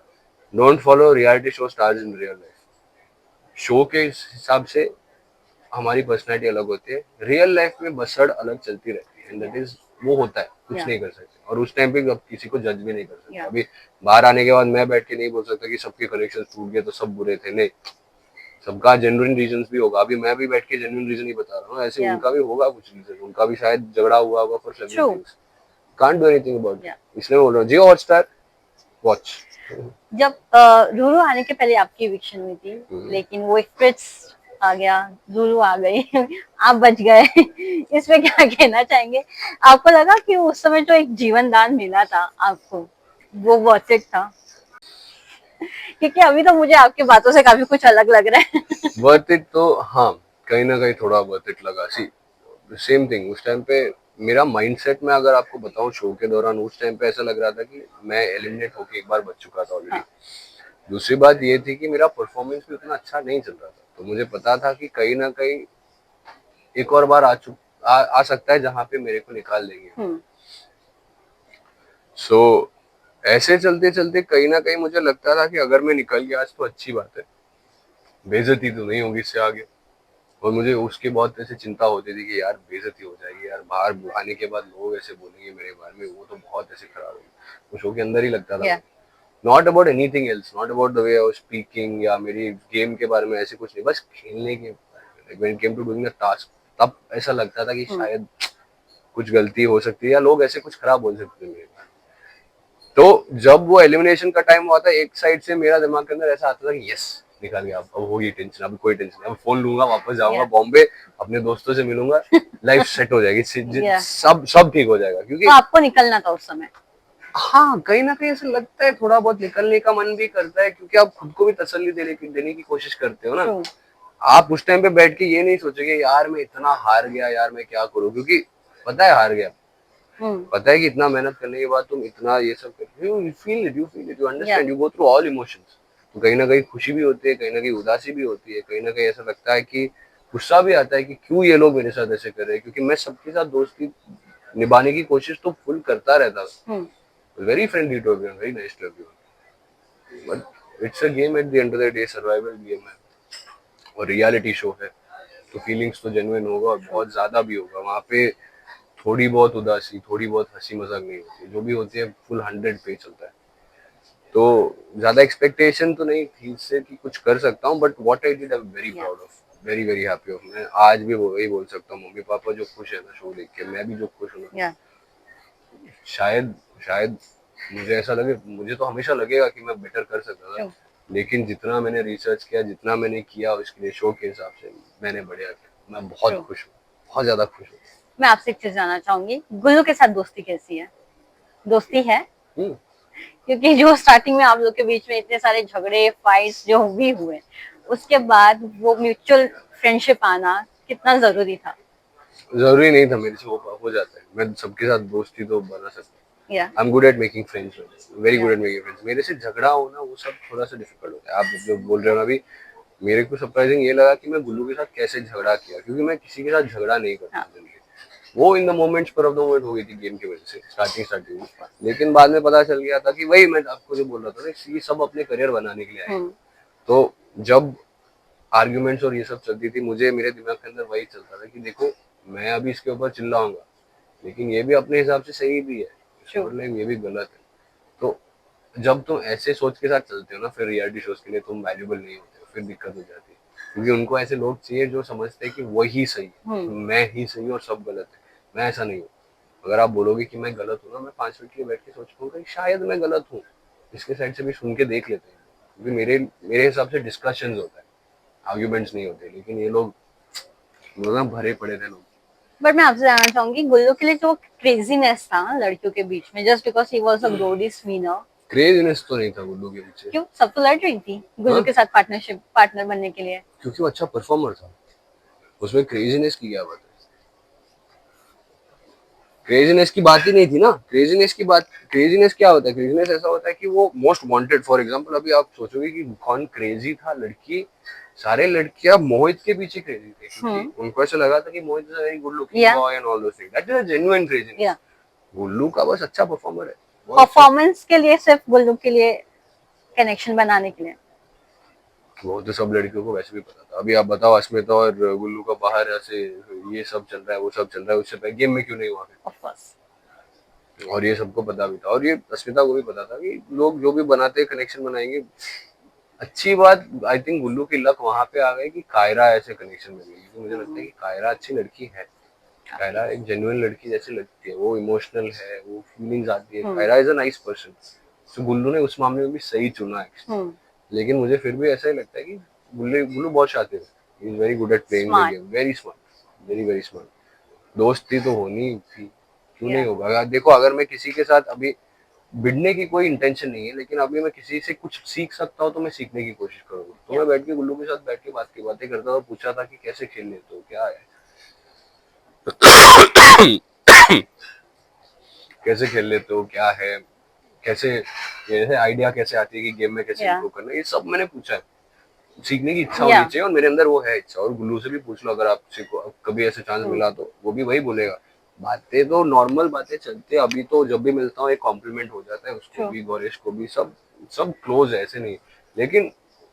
don't follow reality show stars in real life. Show के हिसाब से हमारी personality अलग होती है, real life में बसड़ अलग चलती रहती है, एंड दैट इज, वो होता है, कुछ Yeah. नहीं कर सकते। और उस टाइम पे अब किसी को जज भी नहीं कर सकते। Yeah. अभी बाहर आने के बाद मैं बैठ के नहीं बोल सकता कि सबके कनेक्शन टूट गए तो सब बुरे थे, नहीं, सबका जेन्युइन रीजन भी होगा। अभी मैं भी बैठ के जेन्युइन रीजन ही बता रहा हूँ, ऐसे Yeah. उनका भी होगा कुछ रीजन, उनका भी शायद झगड़ा हुआ होगा for several True. Things, can't do anything about Yeah. It. इसलिए बोल रहा हूँ जियो हॉटस्टार वॉच। जब लूलू आने के पहले आपकी इविक्शन हुई थी, लेकिन वो एक फ्रिट्स आ गया, लूलू आ गई, आप बच गए. इसमें क्या कहना चाहेंगे? आपको लगा कि उस समय जो एक जीवन दान मिला था आपको, वो वर्थ इट था? क्योंकि अभी तो मुझे आपकी बातों से काफी कुछ अलग लग रहा है. वर्थ इट तो हाँ, कहीं ना कहीं थोड़ा वर्थ इट लगा। सी, सेम थिंग उस टाइम पे मेरा माइंडसेट में अगर आपको बताऊं, शो के दौरान उस टाइम पे ऐसा लग रहा था कि मैं एलिमिनेट होके एक बार बच चुका था ऑलरेडी। हाँ. दूसरी बात ये थी कि मेरा परफॉर्मेंस भी उतना अच्छा नहीं चल रहा था, तो मुझे पता था कि कहीं ना कहीं एक और बार आ सकता है जहां पे मेरे को निकाल देंगे। सो ऐसे चलते चलते कहीं ना कहीं मुझे लगता था कि अगर मैं निकल गया आज तो अच्छी बात है, बेइज्जती तो नहीं होगी इससे आगे। और मुझे उसकी बहुत ऐसे चिंता होती थी कि यार बेइज्जती हो जाएगी, यार बाहर आने के बाद लोग ऐसे बोलेंगे मेरे बारे में, वो तो बहुत ऐसे खराब होगी। वो शो के अंदर ही लगता था। Yeah. Not about anything else, not about the way I was speaking या मेरी गेम के बारे में, ऐसे कुछ नहीं, बस खेलने के बारे में। When it came to doing the task, तब ऐसा लगता था कि शायद कुछ गलती हो सकती है या लोग ऐसे कुछ खराब बोल सकते हैं मेरे बारे में। तो जब वो एलिमिनेशन का टाइम हुआ था, एक साइड से मेरा दिमाग के अंदर ऐसा आता था कि यस, निकाल गया, अब होगी टेंशन, अब कोई टेंशन नहीं, अब फोन लूंगा, वापस जाऊंगा Yeah. बॉम्बे, अपने दोस्तों से मिलूंगा, लाइफ सेट हो जाएगी, Yeah. सब ठीक हो जाएगा। क्योंकि तो आपको निकलना था उस समय. हाँ, कहीं ना कहीं ऐसा लगता है, थोड़ा बहुत निकलने का मन भी करता है, क्योंकि आप खुद को भी तसल्ली देने की कोशिश करते हो ना। True. आप उस टाइम पे बैठ के ये नहीं सोचोगे यार मैं इतना हार गया, यार मैं क्या करूं, क्योंकि पता है हार गया, पता है कि इतना मेहनत करने के बाद तुम इतना ये सब करते हो, you feel it, you understand, you go through all emotions. तो कहीं ना कहीं खुशी भी होती है, कहीं ना कहीं उदासी भी होती है, कहीं ना कहीं ऐसा लगता है कि गुस्सा भी आता है कि क्यों ये लोग मेरे साथ ऐसे कर रहे हैं, क्योंकि मैं सबके साथ दोस्ती निभाने की कोशिश तो फुल करता रहता था, very friendly to everyone, very nice to everyone, but it's a game, at the end of the day survival game है और रियलिटी शो है, तो फीलिंग्स तो जेन्युइन होगा और बहुत ज्यादा भी होगा वहाँ पे। थोड़ी बहुत उदासी, थोड़ी बहुत हंसी मजाक नहीं होती, जो भी होती है फुल 100 पे चलता है। तो ज्यादा एक्सपेक्टेशन तो नहीं थी इससे कि कुछ कर सकता हूँ, but what I did I am very proud of, very very happy of. मैं आज भी वही बोल सकता हूँ, मम्मी पापा जो खुश है ना शो देख के, मैं भी जो खुश हूँ ना, शायद शायद मुझे ऐसा लगे, मुझे तो हमेशा लगेगा कि मैं बेटर कर सकता था, लेकिन जितना मैंने रिसर्च किया, जितना मैंने किया उसके लिए शो के हिसाब से, मैंने बढ़िया किया। मैं बहुत खुश हूँ, बहुत ज्यादा खुश हूँ। मैं आपसे एक चीज जानना चाहूंगी, गुल्लू के साथ दोस्ती कैसी है? दोस्ती है? क्योंकि जो स्टार्टिंग में आप लोग के बीच में इतने सारे झगड़े फाइट्स जो भी हुए, उसके बाद वो म्यूचुअल फ्रेंडशिप आना कितना जरूरी था? जरूरी नहीं था, मेरे से हो जाता है, मैं सबके साथ दोस्ती तो बना सकता हूँ। I am good at making friends, very good at making friends. मेरे से झगड़ा होना वो सब थोड़ा सा डिफिकल्ट होता है। आप जो बोल रहे हो ना अभी, मेरे को सरप्राइजिंग ये लगा कि मैं गुल्लू के साथ कैसे झगड़ा किया, क्योंकि मैं किसी के साथ झगड़ा नहीं करता जिंदगी। वो इन द मोमेंट, पर ऑफ द मोमेंट हो गई थी गेम की वजह से, स्टार्टिंग में। लेकिन बाद में पता चल गया था कि वही मैं आपको जो बोल रहा था ना, ये सब अपने करियर बनाने के लिए आए। तो जब आर्ग्यूमेंट्स और ये सब चलती थी, मुझे मेरे दिमाग के अंदर वही चलता था कि देखो, मैं अभी इसके ऊपर चिल्लाऊंगा, लेकिन ये भी अपने हिसाब से सही भी है, ये भी गलत है। तो जब तुम ऐसे सोच के साथ चलते हो ना, फिर रियलिटी शोज के लिए तुम वैल्यूबल नहीं होते हो, फिर दिक्कत हो जाती है, क्योंकि उनको ऐसे लोग चाहिए जो समझते हैं कि वही सही है, मैं ही सही और सब गलत है। मैं ऐसा नहीं हूँ। अगर आप बोलोगे कि मैं गलत हूँ ना, मैं 5 मिनट के लिए बैठ के सोचूंगा कि शायद मैं गलत हूँ, इसके साइड से भी सुन के देख लेते हैं, क्योंकि मेरे मेरे हिसाब से डिस्कशन होता है, आर्ग्यूमेंट्स नहीं होते। लेकिन ये लोग मतलब भरे पड़े थे लोग। बट मैं आपसे जानना चाहूंगी, गुल्लू के लिए जो क्रेजीनेस था लड़कियों के बीच में, just because he was a glory swinner, craziness तो नहीं था गुल्लू के पीछे। क्यों सब तो लड़ रही थी गुल्लू के साथ पार्टनर बनने के लिए? क्योंकि वो अच्छा परफॉर्मर था, उसमें क्रेजीनेस की क्या बात है? क्रेजीनेस की बात ही नहीं थी ना। क्रेजीनेस क्या होता है? क्रेजीनेस ऐसा होता है कि वो मोस्ट वांटेड। फॉर एग्जांपल अभी आप सोचोगे कि कौन क्रेजी था, लड़की, सारे लड़कियां मोहित के पीछे क्रेजी थी, क्योंकि उनको ऐसा लगा था कि Mohit is a very good looking boy and all those things. That is a genuine craziness. Gullu का बस अच्छा परफॉर्मर है, परफॉर्मेंस के लिए, सिर्फ गुल्लू के लिए, कनेक्शन बनाने के लिए। वो तो सब लड़कियों को वैसे भी पता था। अभी आप बताओ, अस्मिता और गुल्लू का बाहर ऐसे ये सब चल रहा है, वो सब चल रहा है, उससे पहले गेम में क्यों नहीं हुआ? Of course. और ये सबको पता भी था, और ये अस्मिता को भी पता था कि लोग जो भी बनाते हैं कनेक्शन बनाएंगे। अच्छी बात, आई थिंक गुल्लू की लक वहां पे आ गई कि कायरा ऐसे कनेक्शन में गई, मुझे लगता है कि कायरा अच्छी लड़की है। कायरा एक जेन्युइन लड़की जैसी लगती है, वो इमोशनल है, वो फीलिंग्स आती है। Kaira is a nice person. तो गुल्लू ने उस मामले में भी सही चुना है। लेकिन मुझे फिर भी ऐसा ही लगता है कि गुल्लू बहुत शातिर है, he is very good at playing the game, very smart, very very smart. दोस्ती तो होनी थी, क्यों नहीं होगा? देखो, अगर मैं किसी के साथ अभी भिड़ने की कोई इंटेंशन नहीं है, लेकिन अभी मैं किसी से कुछ सीख सकता हूँ तो मैं सीखने की कोशिश करूंगा। तो मैं बैठ के गुल्लू के साथ बैठ के बातें करता था, पूछा था कि कैसे खेल लेते हो, क्या है कैसे खेल लेते हो, क्या है, कैसे, जैसे आइडिया कैसे आती है कि गेम में कैसे इम्प्रूव करना है, ये सब मैंने पूछा है। सीखने की इच्छा होनी चाहिए, और मेरे अंदर वो है इच्छा। और गुल्लू से भी पूछ लो, अगर आपसे कभी ऐसे चांस मिला तो वो भी वही बोलेगा। बातें तो नॉर्मल बातें चलते, अभी तो जब भी मिलता हूँ एक कॉम्प्लीमेंट हो जाता है, उसको भी, गौरेश को भी, सब सब क्लोज है, ऐसे नहीं। लेकिन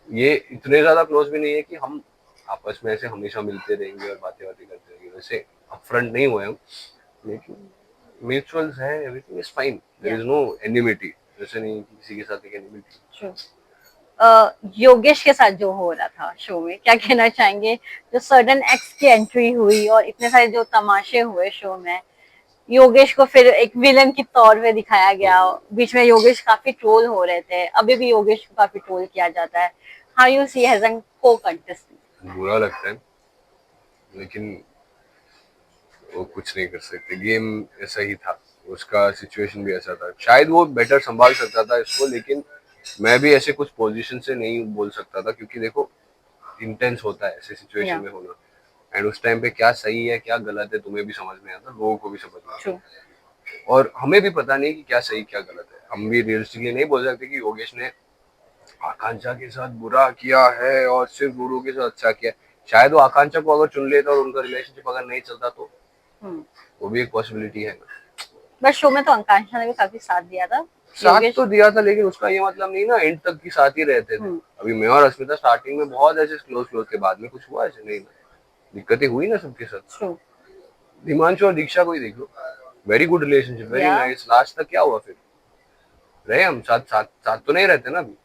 ये इतने ज्यादा क्लोज भी नहीं है कि हम आपस में ऐसे हमेशा मिलते रहेंगे और बातें बातें करते रहेंगे, वैसे अपफ्रंट नहीं हुए हम। लेकिन म्यूचुअल्स है, everything is fine, there is no enmity, जैसे नहीं किसी के साथ एक एनिमिटी। योगेश के साथ जो हो रहा था शो में, क्या कहना चाहेंगे? जो सडन एक्स की एंट्री हुई और इतने सारे जो तमाशे हुए शो में, योगेश को फिर एक विलन की तौर पे दिखाया गया, बीच में योगेश काफी ट्रोल हो रहे थे, अभी भी योगेश को काफी ट्रोल किया जाता है। How you see as an co contestant? बुरा लगता है, लेकिन वो कुछ नहीं कर सकते, गेम ऐसा ही था, उसका सिचुएशन भी ऐसा था। शायद वो बेटर संभाल सकता था इसको, लेकिन मैं भी ऐसे कुछ पोजीशन से नहीं बोल सकता था, क्योंकि देखो इंटेंस होता है ऐसे सिचुएशन में होना, एंड उस टाइम पे क्या सही है क्या गलत है तुम्हें भी समझ में आता, लोगों को भी समझ में आता, और हमें भी पता नहीं कि क्या सही क्या गलत है। हम भी रियलिस्टिकली नहीं बोल सकते कि योगेश ने आकांक्षा के साथ बुरा किया है और सिर्फ गुरु के साथ अच्छा किया है। शायद वो आकांक्षा को अगर चुन लेता और उनका रिलेशनशिप अगर नहीं चलता तो वो भी एक पॉसिबिलिटी है ना। बट शो में तो आकांक्षा ने भी काफी साथ दिया था। साथ योगेश तो दिया था लेकिन उसका ये मतलब नहीं ना एंड तक की साथ ही रहते थे। अभी मैं और अस्मिता स्टार्टिंग में बहुत ऐसे क्लोज क्लोज के, बाद में कुछ हुआ ऐसे नहीं ना, दिक्कतें हुई ना सबके साथ। ट्रू हिमांशु और दीक्षा को ही देख लो, वेरी गुड रिलेशनशिप, वेरी या नाइस, लास्ट तक क्या हुआ फिर, रहे हम साथ साथ साथ तो नहीं रहते ना अभी।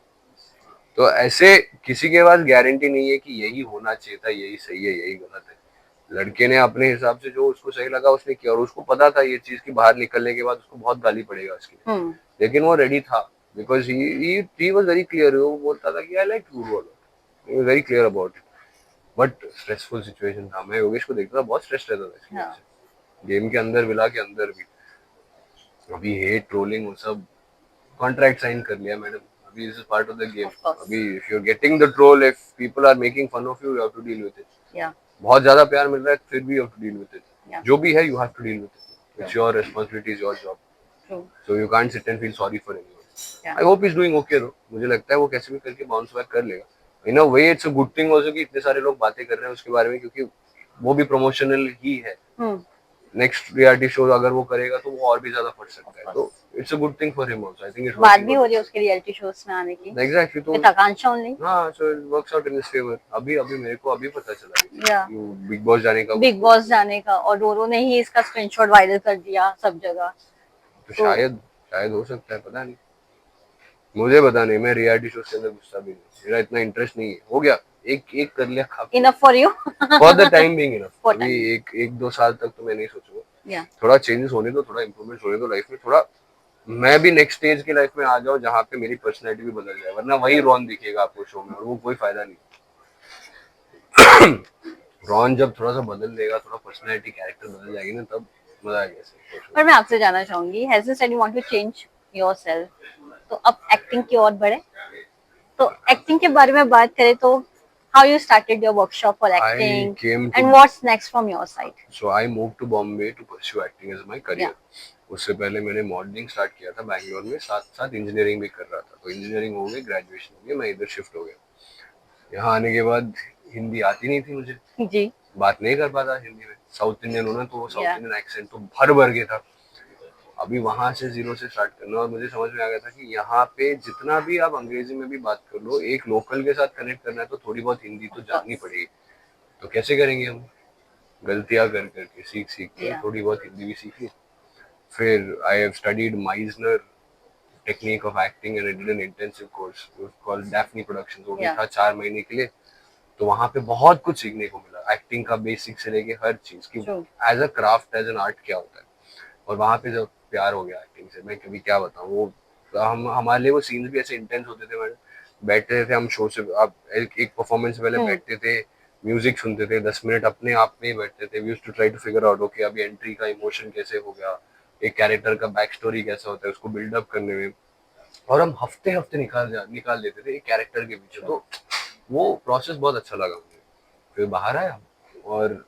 तो ऐसे किसी के पास गारंटी नहीं है कि यही होना चाहिए था, यही सही है, यही गलत है। लड़के ने अपने हिसाब से जो उसको सही लगा उसने किया, और उसको पता था ये चीज की बाहर निकलने के बाद उसको बहुत गाली पड़ेगा उसकी, लेकिन वो रेडी था because he was very clear. वो बोलता था कि I like you, he was very clear about it. But stressful situation था, मैं योगेश को देखता था बहुत स्ट्रेस रहता था इसकी वजह से, गेम के अंदर विला के अंदर भी। अभी हेट ट्रोलिंग वो सब कॉन्ट्रैक्ट साइन कर लिया मैडम, अभी this is part of the game. अभी if you are getting the troll, if people are making fun of you, you have to deal with it. बहुत ज्यादा प्यार मिल रहा है फिर भी you have to deal with it, जो भी है you have to deal with it, it's your responsibility, is your job, so you can't sit and feel sorry for anyone. I hope is doing okay though, मुझे लगता है वो कैसे भी करके बाउंस बैक कर लेगा। In a way it's a good thing also कि इतने सारे लोग बातें कर रहे हैं उसके बारे में, क्योंकि वो भी प्रमोशनल ही है। नेक्स्ट रियलिटी शो अगर वो करेगा तो वो और भी ज्यादा फट सकता है, तो it's a good thing for him also. I think it's बात भी हो रही है उसके रियलिटी शोज में आने की, एग्जैक्टली। तो विद आकांक्षा ओनली। हाँ, so it works out in his favour. अभी अभी मेरे को अभी पता चला कि बिग बॉस जाने का, और डोरो ने ही इसका स्क्रीनशॉट वायरल कर दिया सब जगह। तो शायद शायद हो सकता है, पता नहीं, मुझे पता नहीं। मैं रियलिटी शो के अंदर गुस्सा भी नहीं, मेरा इतना इंटरेस्ट नहीं है। हो गया, एक एक कर लिया, काफी, enough for you for the time being enough. For अभी टाइम। एक दो साल तक तो मैं नहीं सोचूंगा, थोड़ा चेंजेस होने दो, थोड़ा इंप्रूवमेंट होने दो लाइफ में, थोड़ा मैं भी नेक्स्ट स्टेज की लाइफ में आ जाऊं जहाँ पे मेरी पर्सनैलिटी भी बदल जाए, वरना वही रॉन दिखेगा आपको शो में और वो कोई फायदा नहीं। रॉन जब थोड़ा सा बदल लेगा, थोड़ा पर्सनैलिटी कैरेक्टर बदल जाएगी ना, तब मजा आएगा। पर मैं आपसे जानना चाहूंगी, has you said you want to change yourself, तो अब एक्टिंग की ओर बढ़े। तो एक्टिंग के बारे में बात करें तो how you started your workshop for acting and what's next from your side? So I moved to Bombay to pursue acting as my career. उससे पहले मैंने मॉडलिंग स्टार्ट किया था बैंगलोर में, साथ साथ इंजीनियरिंग भी कर रहा था। तो इंजीनियरिंग हो गई, ग्रेजुएशन हो गई, मैं इधर शिफ्ट हो गया। यहाँ आने के बाद हिंदी आती नहीं थी मुझे जी, बात नहीं कर पाता हिंदी में। साउथ इंडियन होना तो वो साउथ इंडियन एक्सेंट तो भर भर के था। अभी वहां से जीरो से स्टार्ट करना, और मुझे समझ में आ गया था कि यहाँ पे जितना भी आप अंग्रेजी में भी बात कर लो, एक लोकल के साथ कनेक्ट करना है तो थोड़ी बहुत हिंदी तो जाननी पड़ेगी। तो कैसे करेंगे हम, गलतियां कर करके, सीख सीख के थोड़ी बहुत हिंदी भी सीखी। फिर I have studied Meissner technique of acting and I did an intensive course called Daphne productions. वो भी था 4 महीने के लिए। तो वहां पे बहुत कुछ सीखने को मिला, एक्टिंग का बेसिक से लेके हर चीज की, as a craft, as an art क्या होता है। और वहां पे जब प्यार हो गया एक्टिंग से, मैं कभी क्या बताऊं, वो हम हमारे लिए वो सीन्स भी ऐसे इंटेंस होते थे मैडम। बैठते थे हम शो से, आप एक परफॉर्मेंस से पहले बैठते थे, म्यूजिक सुनते थे, 10 मिनट अपने आप में ही बैठते थे। We used to try to figure out, okay अभी एंट्री का इमोशन कैसे हो गया, एक कैरेक्टर का बैक स्टोरी कैसा होता है, उसको बिल्डअप करने में। और हम हफ्ते हफ्ते निकाल देते थे एक कैरेक्टर के पीछे। तो वो प्रोसेस बहुत अच्छा लगा मुझे। फिर बाहर आया और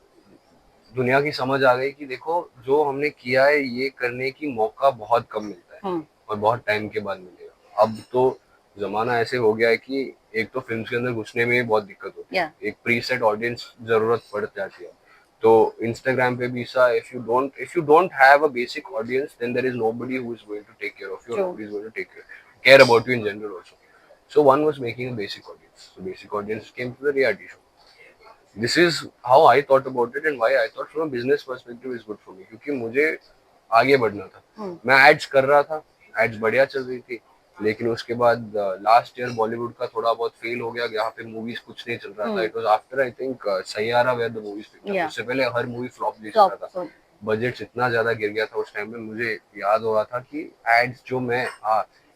दुनिया की समझ आ गई कि देखो जो हमने किया है ये करने की मौका बहुत कम मिलता है और बहुत टाइम के बाद मिलेगा। अब तो जमाना ऐसे हो गया है कि एक तो फिल्म के अंदर घुसने में बहुत दिक्कत होती है, एक प्रीसेट ऑडियंस जरूरत पड़ जाती है। तो इंस्टाग्राम पे भी सा, if you don't have a basic audience then there is nobody who is going to take care of you, nobody is going to take care about you in general also. So one was making a basic audience. So basic audience came to the reality show. This is how I thought about it and why I thought from a business perspective is good for me. क्योंकि मुझे आगे बढ़ना था। मैं ads कर रहा था, ads बढ़िया चल रही थी, लेकिन उसके बाद लास्ट ईयर बॉलीवुड का थोड़ा बहुत फेल हो गया, यहाँ पे मूवीज कुछ नहीं चल रहा था। It was after I think Saiyaara where the movies picture, उससे पहले हर मूवी फ्लॉप जी चल रहा था। बजट इतना ज्यादा गिर गया था उस टाइम में। मुझे याद हो रहा था कि एड्स जो मैं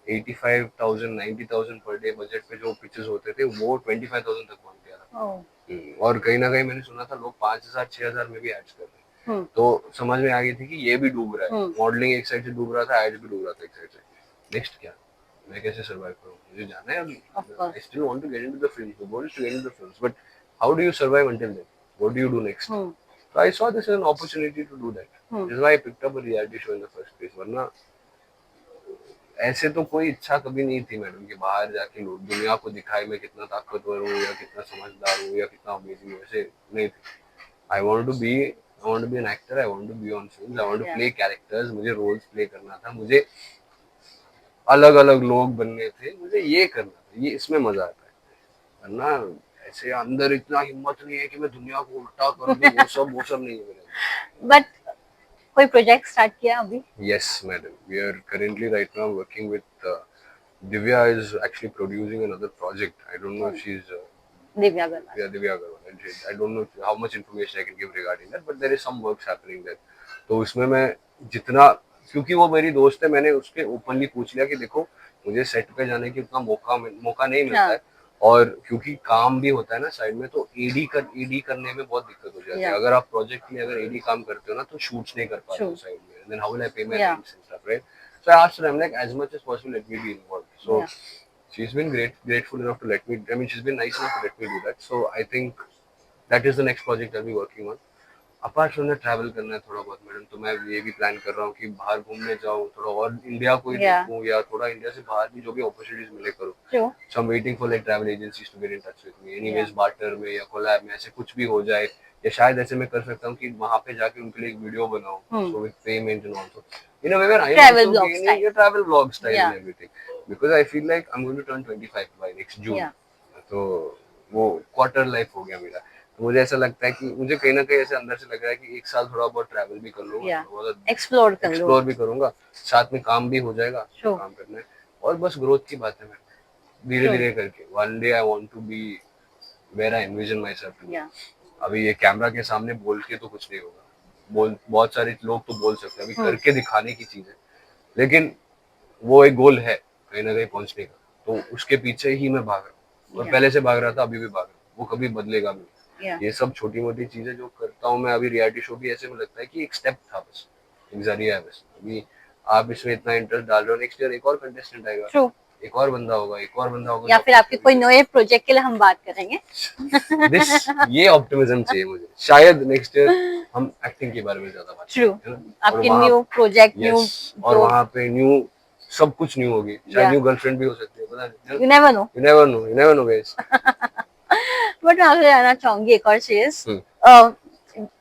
85,000 90,000 पर डे बजट पे जो पिक्चर्स होते थे वो 25,000 तक पहुंच गया था। और कहीं ना कहीं मैंने सुना था लोग 5,000 6,000 में भी एड्स कर रहे हैं। तो समझ में आ गई थी कि ये भी डूब रहा है, मॉडलिंग एक साइड से डूब रहा था, एड्स भी डूब रहा था एक साइड से। नेक्स्ट क्या, मैं कैसे सर्वाइव करूं, मुझे जाना है अभी। I still want to get into the film, the goal is to get into the films, but how do you survive until then, what do you do next. So I saw this as an opportunity to do that. This is why I picked up a reality show in the first place. वरना ऐसे तो कोई इच्छा कभी नहीं थी madam कि बाहर जाके दुनिया को दिखाए मैं कितना ताकतवर हूँ या कितना समझदार हूँ या कितना अमेजिंग हूँ, ऐसे नहीं थे। I want to be an actor, I want to be on film, I want to या प्ले कैरेक्टर्स, मुझे रोल्स प्ले करना था, मुझे अलग अलग लोग बनने थे, मुझे ये करना था, ये इसमें मजा आता है। वरना ऐसे अंदर इतना हिम्मत नहीं है कि मैं दुनिया को उल्टा कर दूं, वो सब नहीं है मेरे अंदर। बट कोई प्रोजेक्ट स्टार्ट किया अभी? Yes, madam. We are currently right now working with Divya is actually producing another project. I don't know if she's Divya Agarwal. yeah, Divya Agarwal. And I don't know how much information I can give regarding that, but there is some works happening there. तो उसमें मैं जितना, क्योंकि वो मेरी दोस्त है, मैंने उसके ओपनली पूछ लिया कि देखो मुझे सेट पे जाने की उतना मौका नहीं मिलता हाँ है, और क्योंकि काम भी होता है ना साइड में, तो एडी करने में बहुत दिक्कत हो जाती है। या अगर आप प्रोजेक्ट के लिए अगर एडी काम करते हो ना, तो शूट्स नहीं कर पाते हो ट्रू साइड में, देन हाउ विल आई पे माय या rents and stuff, right? So I asked her, I'm like, as much as possible, let me be involved. So या she's been grateful enough to let me. I mean, she's been nice enough to let me do that. So I think that is the next project I'll be working on. Apart from that travel करना है थोड़ा बहुत madam, तो मैं ये भी plan कर रहा हूँ कि बाहर घूमने जाऊँ, थोड़ा और इंडिया को ही या देखूँ, या थोड़ा इंडिया से बाहर भी जो भी अपॉर्चुनिटीज मिले करूँ। True so I am waiting for like travel agencies to get in touch with me, या एनीवेज बार्टर में या कोलैब में ऐसे कुछ भी हो जाए, या शायद ऐसे मैं कर सकता हूँ कि वहां पे जाके उनके लिए एक वीडियो बनाऊँ, so with payment and also in a way where I am travel also blogging style. A travel vlog style yeah and everything, because I feel like I am going to turn 25 by next June. या तो वो quarter life हो गया मेरा। तो मुझे ऐसा लगता है कि मुझे कहीं ना कहीं ऐसे अंदर से लग रहा है कि एक साल थोड़ा बहुत ट्रैवल भी कर लूंगा, या थोड़ा बहुत एक्सप्लोर कर लो। एक्सप्लोर भी करूंगा, साथ में काम भी हो जाएगा जो ट्रू काम करना है, और बस ग्रोथ की बात है। मैं धीरे ट्रू धीरे करके one day I want to be where I envision myself to be. या अभी ये कैमरा के सामने बोल के तो कुछ नहीं होगा, बोल बहुत सारे लोग तो बोल सकते हैं, अभी करके दिखाने की चीज है, लेकिन वो एक गोल है कहीं ना कहीं पहुंचने का, तो उसके पीछे ही मैं भाग रहा हूँ, और या पहले से भाग रहा था, अभी भी भाग रहा हूँ, वो कभी बदलेगा भी नहीं। या ये सब छोटी मोटी चीजें जो करता हूँ मैं, अभी रियलिटी शो भी ऐसे में लगता है कि एक स्टेप था बस, एक जरिया है बस। अभी आप इसमें इतना इंटरेस्ट डाल रहे हो, नेक्स्ट ईयर एक और कंटेस्टेंट आएगा, ट्रू एक और बंदा होगा, एक और बंदा होगा या जो फिर आपके कोई नए प्रोजेक्ट के लिए हम बात करेंगे। दिस ये ऑप्टिमिज्म चाहिए मुझे, शायद नेक्स्ट ईयर हम एक्टिंग के बारे में ज्यादा बात ट्रू करें, है ना? और आपके वहाँ, न्यू प्रोजेक्ट न्यू यस, और जो वहाँ पे न्यू सब कुछ न्यू होगी, शायद या न्यू गर्लफ्रेंड भी हो सकती है, पता नहीं, you never know. You never know guys. But मैं आपसे जानना चाहूंगी एक और चीज,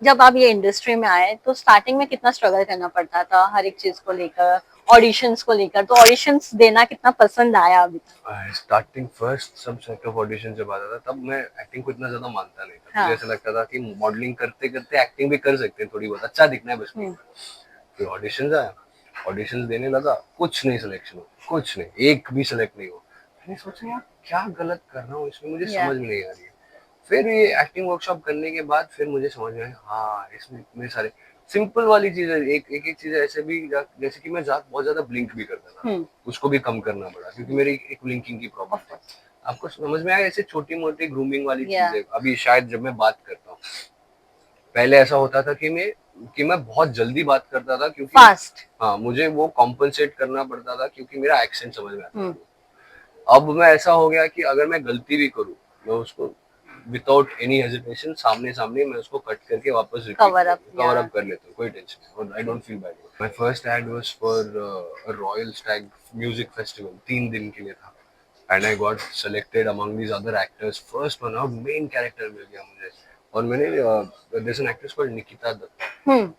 जब आप ये इंडस्ट्री में आए तो स्टार्टिंग में कितना स्ट्रगल करना पड़ता था हर एक चीज को लेकर, ऑडिशंस को लेकर, तो ऑडिशंस देना कितना पसंद आया अभी तक? स्टार्टिंग फर्स्ट सब सेट ऑफ ऑडिशन जब आता था, तब मैं एक्टिंग को इतना ज्यादा मानता नहीं था, मुझे हाँ ऐसा लगता था कि मॉडलिंग करते करते एक्टिंग भी कर सकते हैं, थोड़ी बहुत अच्छा दिखना है बस। फिर ऑडिशन आया, ऑडिशन देने लगा, कुछ नहीं सिलेक्शन हो, कुछ नहीं, एक भी सिलेक्ट नहीं हो। मैंने सोचा यार क्या गलत कर रहा हूँ इसमें, मुझे या समझ में नहीं आ रही है। फिर ये एक्टिंग वर्कशॉप करने के बाद फिर मुझे समझ में आया, हाँ इसमें इतने सारे सिंपल वाली चीजें, एक चीज ऐसे भी, जैसे कि मैं बहुत ज्यादा ब्लिंक भी करता था, उसको भी कम करना पड़ा क्योंकि मेरी एक ब्लिंकिंग की प्रॉब्लम ऑफ थी। आपको समझ में आया, ऐसे छोटी मोटी ग्रूमिंग वाली या चीजें। अभी शायद जब मैं बात करता हूँ, पहले ऐसा होता था कि मैं बहुत जल्दी बात करता था, क्योंकि फास्ट हाँ मुझे वो कॉम्पनसेट करना पड़ता था क्योंकि मेरा एक्सेंट समझ में आता था। अब मैं ऐसा हो गया कि अगर मैं गलती भी करूँ, मैं उसको विदाउट एनी हेजिटेशन सामने सामने मैं उसको कट करके वापस कवर अप कवर अप कर लेता हूँ, कोई टेंशन नहीं, और I don't feel bad. My first ad was for Royal Stag music festival, 3 दिन के लिए था, and I got selected among these other actors, first one, और मेन कैरेक्टर मिल गया मुझे। और मैंने there is an actress called Nikita Dutta,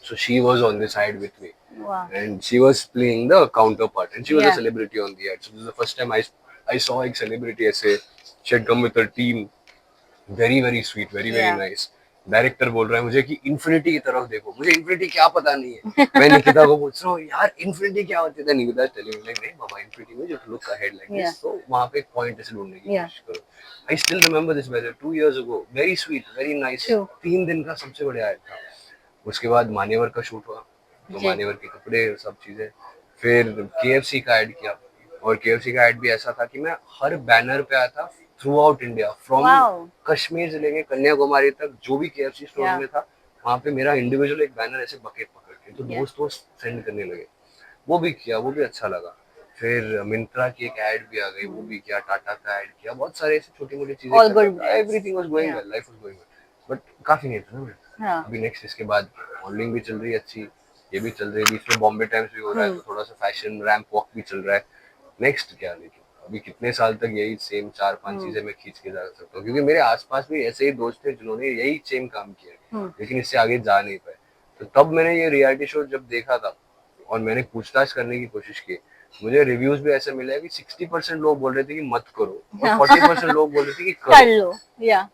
so she was on the side with me, वाह and she was playing the counterpart, and she was a या celebrity on the ad. So this is the first time I saw a celebrity ऐसे, she had come with her team, very sweet, very या nice। Director बोल रहा है मुझे कि infinity की तरफ देखो, मुझे इन्फिनिटी क्या पता नहीं है। मैं निकिता को पूछ रहा हूँ यार इन्फिनिटी क्या होती है, निकिता टेलिंग मी लाइक नहीं बाबा, इन्फिनिटी में जस्ट लुक अहेड लाइक या दिस, तो वहां पे एक पॉइंट ऐसे ढूंढने की या कोशिश करो। I still remember this weather 2 years ago, very sweet, very nice. True 3 दिन का सबसे बढ़िया आया था। उसके बाद मान्यवर का शूट हुआ, तो जी मान्यवर के कपड़े सब चीजें, फिर केएफसी का ऐड किया, और केएफसी का ऐड भी ऐसा था कि मैं हर बैनर पे आया था through out India, from wow Kashmir से लेके कन्याकुमारी तक, जो भी केएफसी स्टोर या में था वहां पे मेरा इंडिविजुअल एक बैनर ऐसे बकेट पकड़ के, तो या दोस्त सेंड करने लगे, वो भी किया, वो भी अच्छा लगा। फिर मिंत्रा की एक ऐड भी आ गई, वो भी किया, टाटा का ऐड किया, बहुत सारे ऐसे छोटी मोटी चीजें ऑल कर गुड रहा था, ब्रांड्स एवरीथिंग वाज गोइंग या well, life was going well, but काफी नहीं था ना मेरे। हाँ अभी नेक्स्ट इसके बाद मॉडलिंग भी चल रही है अच्छी, ये भी चल रही है, बीच में बॉम्बे टाइम्स भी हो रहा है, तो थोड़ा सा फैशन रैंप वॉक भी चल रहा है। नेक्स्ट क्या, लेकिन अभी कितने साल तक यही सेम 4-5 चीजें मैं खींच के जा सकता हूँ, क्योंकि मेरे आसपास भी ऐसे ही दोस्त थे जिन्होंने यही सेम काम किया, लेकिन इससे आगे जा नहीं पाए। तो तब मैंने ये रियलिटी शो जब देखा था और मैंने पूछताछ करने की कोशिश की, मुझे रिव्यूज भी ऐसे मिले कि 60% लोग बोल रहे थे कि मत करो और 40% लोग बोल रहे थे कि कर करो। लो या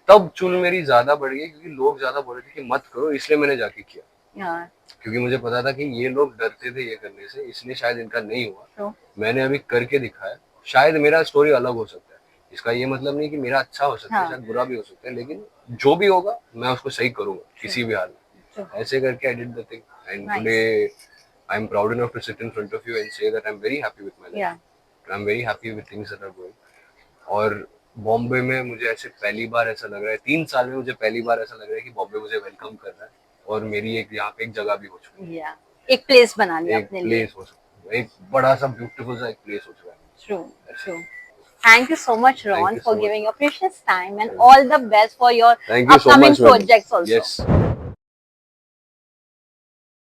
तब चुल मेरी ज्यादा बढ़ गई, क्योंकि लोग ज्यादा बोल रहे थे कि मत करो, इसलिए मैंने जाके किया। क्योंकि मुझे पता था कि ये लोग डरते थे ये करने से, इसलिए शायद इनका नहीं हुआ। तो मैंने अभी करके दिखाया। शायद मेरा स्टोरी अलग हो सकता है, इसका ये मतलब नहीं कि मेरा अच्छा हो सकता है, हाँ शायद बुरा भी हो सकता है, लेकिन जो भी होगा मैं उसको सही करूंगा किसी भी हाल में। ऐसे करके I did the thing, and today I am proud enough to sit in front of you and say that I am very happy with my life, I am very happy with things that are going. और बॉम्बे में मुझे ऐसे पहली बार ऐसा लग रहा है, 3 साल में मुझे पहली बार ऐसा लग रहा है कि बॉम्बे मुझे वेलकम कर रहा है, और मेरी एक यहाँ पे एक जगह भी हो चुकी या एक प्लेस बना लिया है, एक अपने लिए। प्लेस हो चुका है, एक बड़ा सा ब्यूटीफुल सा एक प्लेस हो चुका है। True true. Thank you so much, Thank Ron, you for so much. giving your precious time and all the best for your Thank you so upcoming much, man. projects also. Yes.